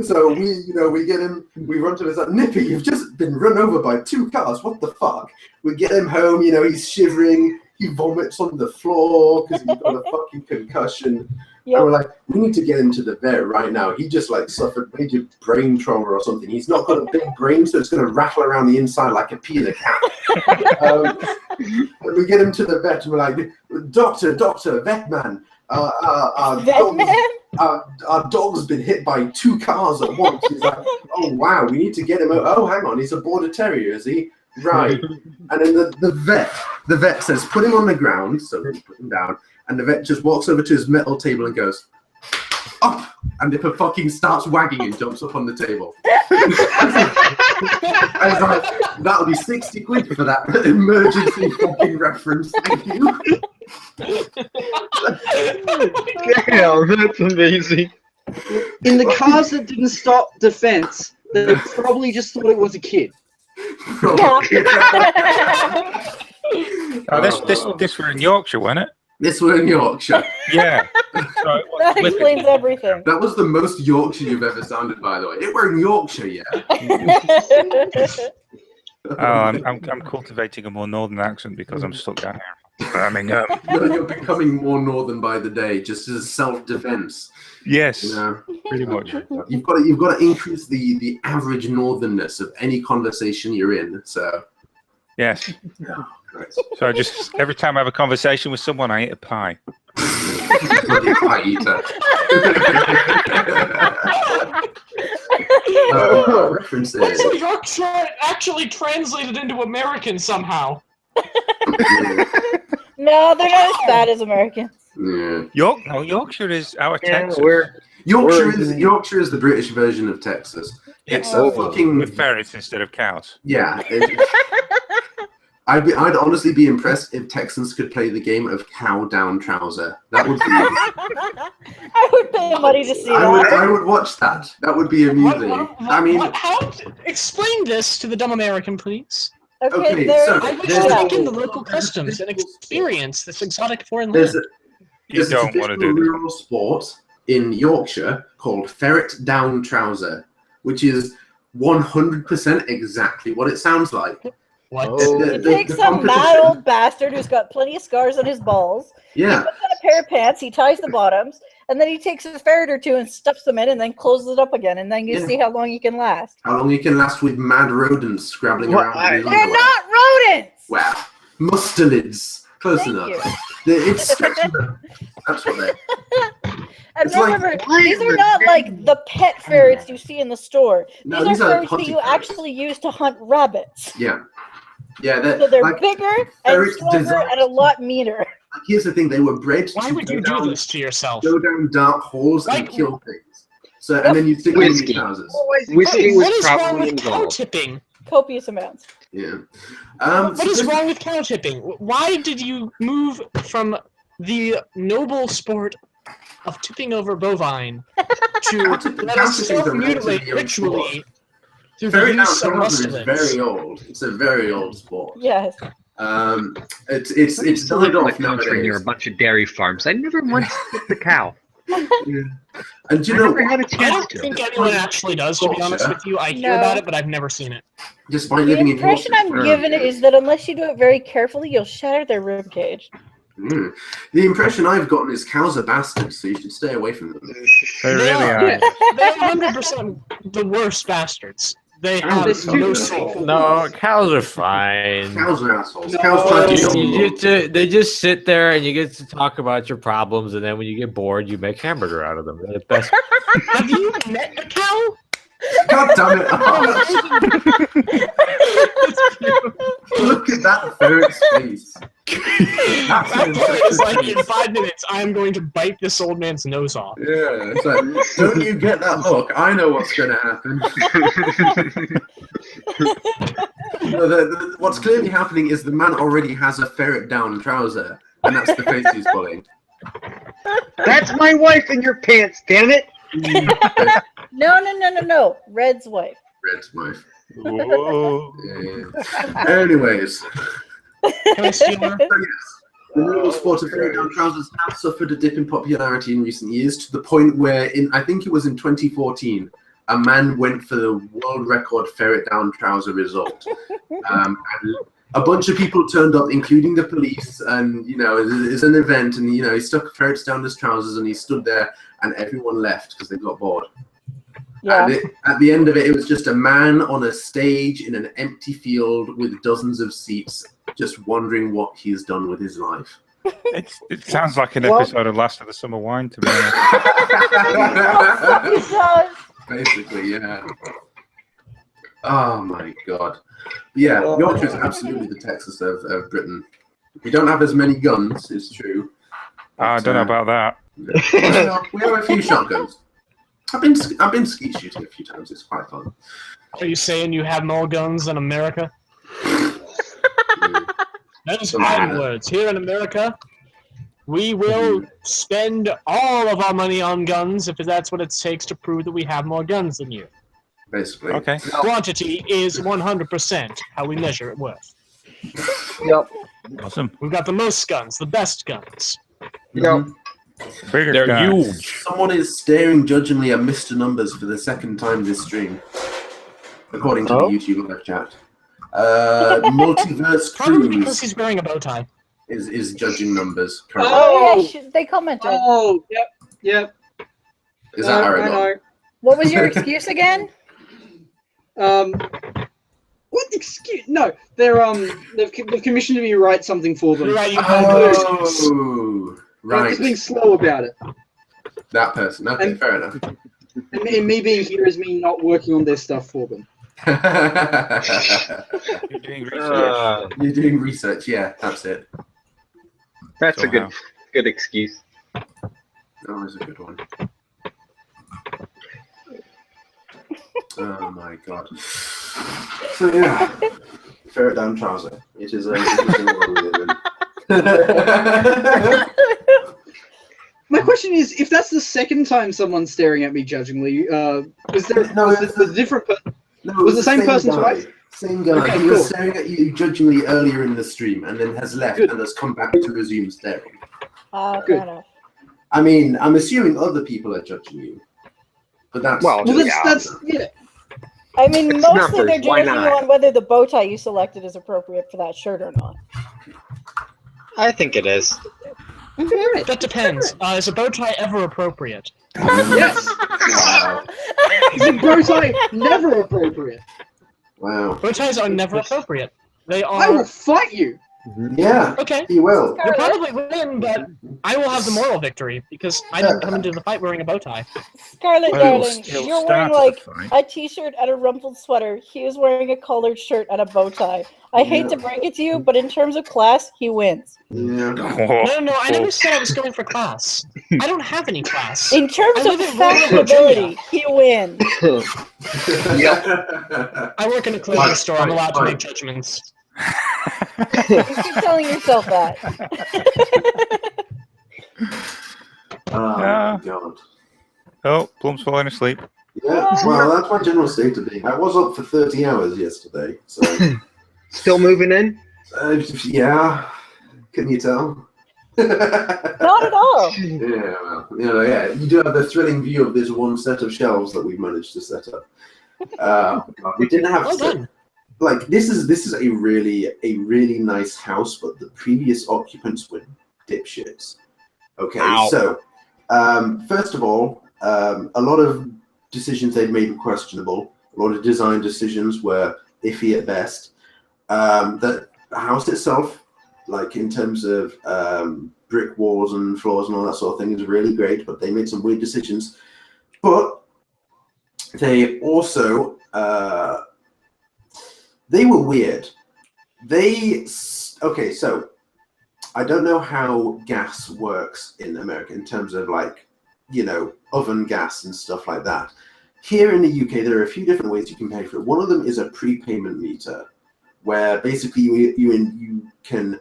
So we get him. We run to his like, Nippy, you've just been run over by 2 cars. What the fuck? We get him home. He's shivering. He vomits on the floor because he's got a fucking concussion. And we're like, we need to get him to the vet right now. He just suffered major brain trauma or something. He's not got a big brain, so it's going to rattle around the inside like a pea in a cat. And we get him to the vet, and we're like, doctor, vet man, our dog's been hit by 2 cars at once. He's like, oh wow, we need to get him. Oh, hang on, he's a border terrier, is he? Right. And then the vet says, put him on the ground. So we put him down. And the vet just walks over to his metal table and goes, up! And Nipper fucking starts wagging and jumps up on the table. I was like, that'll be 60 quid for that emergency fucking reference. Thank you. Damn, that's amazing. In the cars that didn't stop defense, they probably just thought it was a kid. This were in Yorkshire, wasn't it? This were in Yorkshire. Yeah. That explains everything. That was the most Yorkshire you've ever sounded, by the way. It were in Yorkshire, yeah. I'm cultivating a more northern accent because I'm stuck down here. Birmingham. You're becoming more northern by the day, just as self-defense. Yes, pretty much. You've got to increase the average northernness of any conversation you're in. So. Yes. Yeah, right. So I just every time I have a conversation with someone, I eat a pie. Bloody pie eater. References. So Yorkshire actually translated into American somehow. No, they're not as bad as Americans. Yeah. Yorkshire is our Texas. Yorkshire is the British version of Texas. It's a fucking with ferrets instead of cows. Yeah. I'd honestly be impressed if Texans could play the game of cow down trouser. That would be. I would pay money to see that. I would watch that. That would be amusing. Explain this to the dumb American, please. Okay, so I wish to take in the local customs and experience this exotic foreign land. There's a traditional rural sport in Yorkshire called ferret down trouser, which is 100% exactly what it sounds like. What? You take some mad old bastard who's got plenty of scars on his balls. Yeah. He puts on a pair of pants, he ties the bottoms, and then he takes a ferret or two and stuffs them in, and then closes it up again, and then you see how long he can last. How long you can last with mad rodents scrabbling Well, around in his They're underwear. not rodents. Wow. Mustelids. Close Thank enough. you. It's stretching them. That's what they're. And It's like- remember, these are not like the pet ferrets you see in the store. No, These are ferrets that hunting you ferrets. actually use to hunt rabbits. Yeah. Yeah, So they're like, bigger and ferrets stronger designed- and a lot meaner. like, here's the thing, they were bred Why to would go you down, do this to yourself? go down dark holes and Like- kill things. So and then you stick them in Whiskey. your trousers. Whiskey What was is wrong probably with cow involved. tipping? Copious amounts. Yeah. What is so- wrong with cow tipping? Why did you move from the noble sport of tipping over bovine to tipping- let cow us tipping is a self-mutilate relatively young ritually through the Ferret down use of trousers is mustelets? very old. It's a very old sport. Yes. It's died off country near a nowadays. bunch of dairy farms. I never once tipped a cow. And you I know, never had a I chance don't to. think anyone actually does, to be honest with you. I hear No. about it, but I've never seen it. despite The living in impression I'm Yorkshire, given is that unless you do it very carefully, you'll shatter their rib cage. The impression I've gotten is cows are bastards, so you should stay away from them. They really are. are. Yeah. They're 100% the worst bastards. They have there's no two soul. No, cows are fine. Cows are assholes. No. Cows try to You- kill you them. get to- they just sit there and you get to talk about your problems, and then when you get bored, you make hamburger out of them. They're the best. Have you met a cow? God damn it! Look at that ferret's face. That's an It's like in impressive 5 minutes, I am going to bite this old man's nose off. Yeah, it's like, don't you get that look? I know what's going to happen. No, what's clearly happening is the man already has a ferret down trouser, and that's the face he's pulling. That's my wife in your pants, damn it! No. Red's wife. Red's wife. Whoa. Yeah. Anyways, Can I steal her? the noble sport of ferret down trousers has suffered a dip in popularity in recent years to the point where, I think it was in 2014, a man went for the world record ferret down trouser result. And a bunch of people turned up, including the police, and, it's an event, and, he stuck ferrets down his trousers, and he stood there, and everyone left because they got bored. Yeah. And at the end of it, it was just a man on a stage in an empty field with dozens of seats, just wondering what he's done with his life. It sounds like an Well- episode of Last of the Summer Wine, to be honest. It does. Basically, yeah. Oh my god. Yeah, Yorkshire is absolutely the Texas of Britain. We don't have as many guns, it's true. I don't know about that. We have a few shotguns. I've been skeet shooting a few times. It's quite fun. Are you saying you have more guns than America? Those Some fighting kind of- words. Here in America, we will spend all of our money on guns if that's what it takes to prove that we have more guns than you. Basically. Okay. Quantity is 100% how we measure it worth. Yep. Awesome. We've got the most guns, the best guns. Yep. Bigger They're guys. huge. Someone is staring judgingly at Mr. Numbers for the second time this stream, according to the YouTube live chat. Multiverse Probably because Cruise he's wearing a bow tie. is judging Numbers currently. Oh, yeah, they commented. Oh, yep. Is that I Aragon? know. What was your excuse again? What excuse? No, they've commissioned me to write something for them. You're right, you have no excuse. Oh, I'm right. just being slow about it. That person. Okay, fair enough. And me being here is me not working on their stuff for them. You're doing research. You're doing research, yeah, that's it. That's So a good how? good excuse. That was a good one. Oh my god. So yeah, ferret down trouser. It is a interesting world we live in. My question is, if that's the second time someone's staring at me judgingly, was there No, was it's it a different? No, Was the same person guy. twice? Same guy. Okay, He was cool. staring at you judgingly earlier in the stream, and then has left Good. and has come back to resume staring. Fair Good. enough. I mean, I'm assuming other people are judging you, but that's Well, Well, Yeah. that's yeah. I mean, It's mostly numbers, they're why judging you not? on whether the bow tie you selected is appropriate for that shirt or not. I think it is. That depends. Is a bow tie ever appropriate? Yes. Wow. Is a bow tie never appropriate? Wow. Bow ties are never appropriate. They I will are fight you. Yeah, okay. he will. You'll Scarlet, probably win, but I will have the moral victory because I didn't come into the fight wearing a bow tie. Scarlet, Well, it'll- darling, it'll you're start wearing at the like fight. a t-shirt and a rumpled sweater. He is wearing a collared shirt and a bow tie. I hate to break it to you, but in terms of class, he wins. Yeah. No, I never said I was going for class. I don't have any class. In terms I of live in rural fashionability, Virginia. he wins. I work in a clothing Fine, store. I'm allowed to fine. make judgments. You keep telling yourself that. Oh, my God. Oh, Plum's falling asleep. Yeah, well, that's my general state of being. I was up for 30 hours yesterday, so Still moving in? yeah. Can you tell? Not at all. Yeah, well, yeah. You do have a thrilling view of this one set of shelves that we've managed to set up. We didn't have Well to, done. like this is a really nice house, but the previous occupants were dipshits. Okay, Ow. so first of all, a lot of decisions they made were questionable. A lot of design decisions were iffy at best. The house itself, like in terms of brick walls and floors and all that sort of thing, is really great, but they made some weird decisions. But they also they were weird. Okay, so I don't know how gas works in America in terms of like, oven gas and stuff like that. Here in the UK, there are a few different ways you can pay for it. One of them is a prepayment meter, where basically you can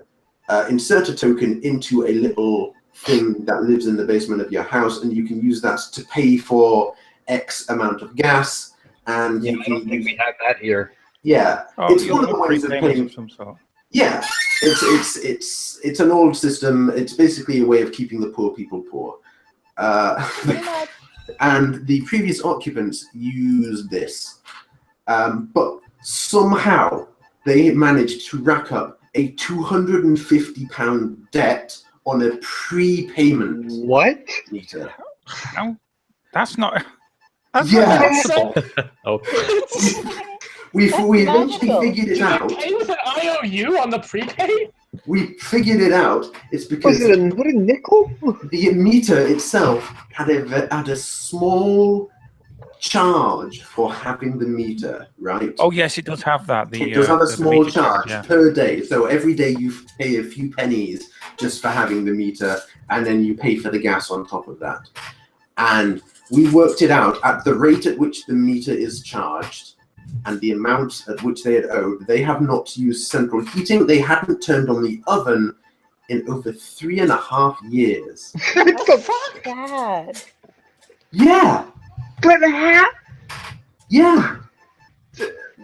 insert a token into a little thing that lives in the basement of your house, and you can use that to pay for X amount of gas. And Yeah, you I can don't think we have that here. Yeah, Oh, it's you one of the want ways of prepayments paying. of some sort. Yeah, it's an old system. It's basically a way of keeping the poor people poor. And the previous occupants used this, but somehow they managed to rack up a £250 debt on a prepayment What? meter. No, that's not. That's Yeah. not possible. Oh, We That's eventually magical. figured it Do out. they pay with an IOU on the prepay? We figured it out. It's Was because it a nickel? the meter itself had a small charge for having the meter, right? Oh yes, it does have that. It does have a the small meter charge yeah. per day. So every day you pay a few pennies just for having the meter, and then you pay for the gas on top of that. And we worked it out at the rate at which the meter is charged and the amount at which they had owed. They have not used central heating. They hadn't turned on the oven in over 3.5 years. What the fuck? God. Yeah, But how? yeah.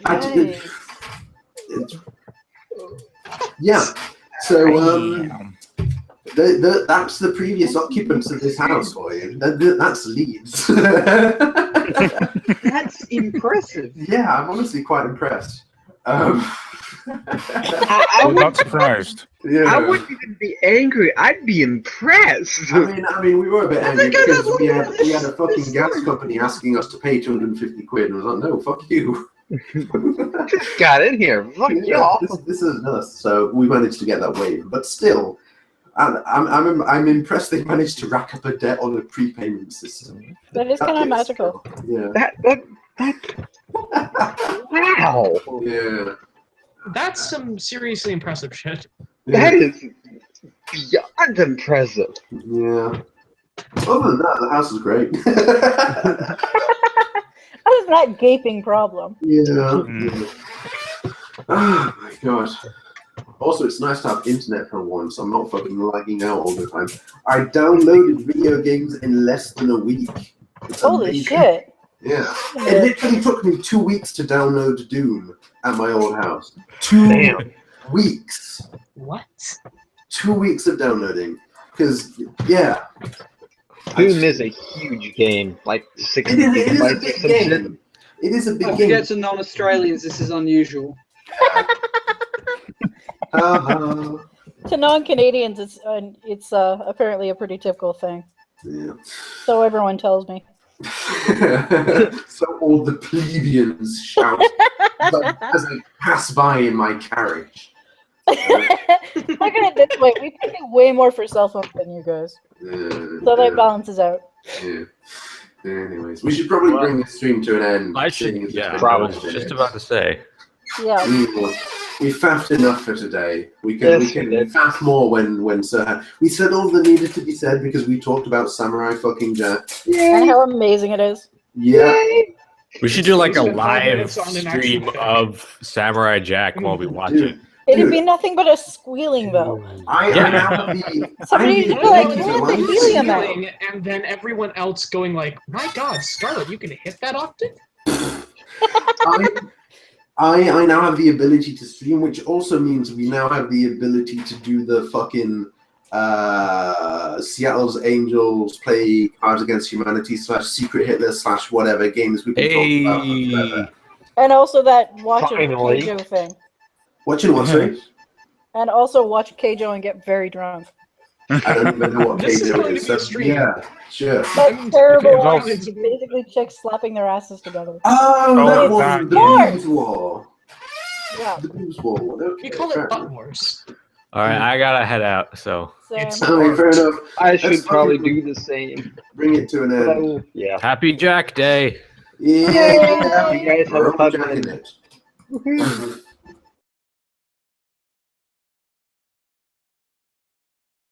Yikes. Yeah. So Damn. that's the previous occupants of this house for you. That's Leeds. That's impressive. Yeah, I'm honestly quite impressed. I I'm not surprised. Yeah. I wouldn't even be angry. I'd be impressed. I mean, we were a bit angry because because that's we what had this- a fucking this- gas company asking us to pay 250 quid, and I was like, no, fuck you. Just got in here. Fuck Yeah, y'all. this is us. So we managed to get that waived, but still, I'm impressed they managed to rack up a debt on a prepayment system. That is kind of is- magical. Yeah. That. Wow. Yeah. That's some seriously impressive shit. That is beyond impressive. Yeah. Other than that, the house is great. That is not gaping problem. Yeah. Mm. Oh my god. Also, it's nice to have internet for once. I'm not fucking lagging out all the time. I downloaded video games in less than a week. It's Holy amazing. shit. Yeah. It literally took me 2 weeks to download Doom at my old house. 2 Damn. weeks. What? 2 weeks of downloading. Because, yeah. Doom is a huge game, like 60 It is a gigabytes or big some shit. game. It is a big I game. forget to non-Australians, this is unusual. Uh-huh. To non-Canadians, it's apparently a pretty typical thing. Yeah. So everyone tells me. So all the plebeians shout as I pass by in my carriage. Look at it this way: we pay way more for cell phones than you guys, so that balances out. Yeah. Anyways, we should probably bring this stream to an end. I should, yeah, Probably. I was just about to say. Yeah. We faffed enough for today. We can Yes, we did. faff more when Sir. We said all that needed to be said because we talked about Samurai fucking Jack. And how amazing it is. Yeah. We should do like a Spend 5 live minutes on an stream actual of Samurai Jack while we watch Dude. it. It'd be nothing but a squealing, though. I now have the. Somebody I should have be like, the "You want the ability to helium out?" Feeling, and then everyone else going like, "My God, Scarlet, you can hit that octave." I now have the ability to stream, which also means we now have the ability to do the fucking Seattle's Angels play Cards Against Humanity / Secret Hitler / whatever games we've been talking about forever. And also that watching Finally. Keijo thing. Watching what, sorry? And also watch Keijo and get very drunk. I don't even know what This is Keijo going to is. be a So, stream. yeah, sure. That terrible involves- one. It's basically chicks slapping their asses together. Oh, that Oh, one, the that- Blues War. Yeah. The Blues War. Okay, We call fair it butt enough. wars. All right, I gotta head out. So Same. Alright, fair enough. I should That's probably fucking- do the same. Bring it to an But I end. will, yeah. happy Jack Day. Yeah, You guys have a we're fun jacking one. it.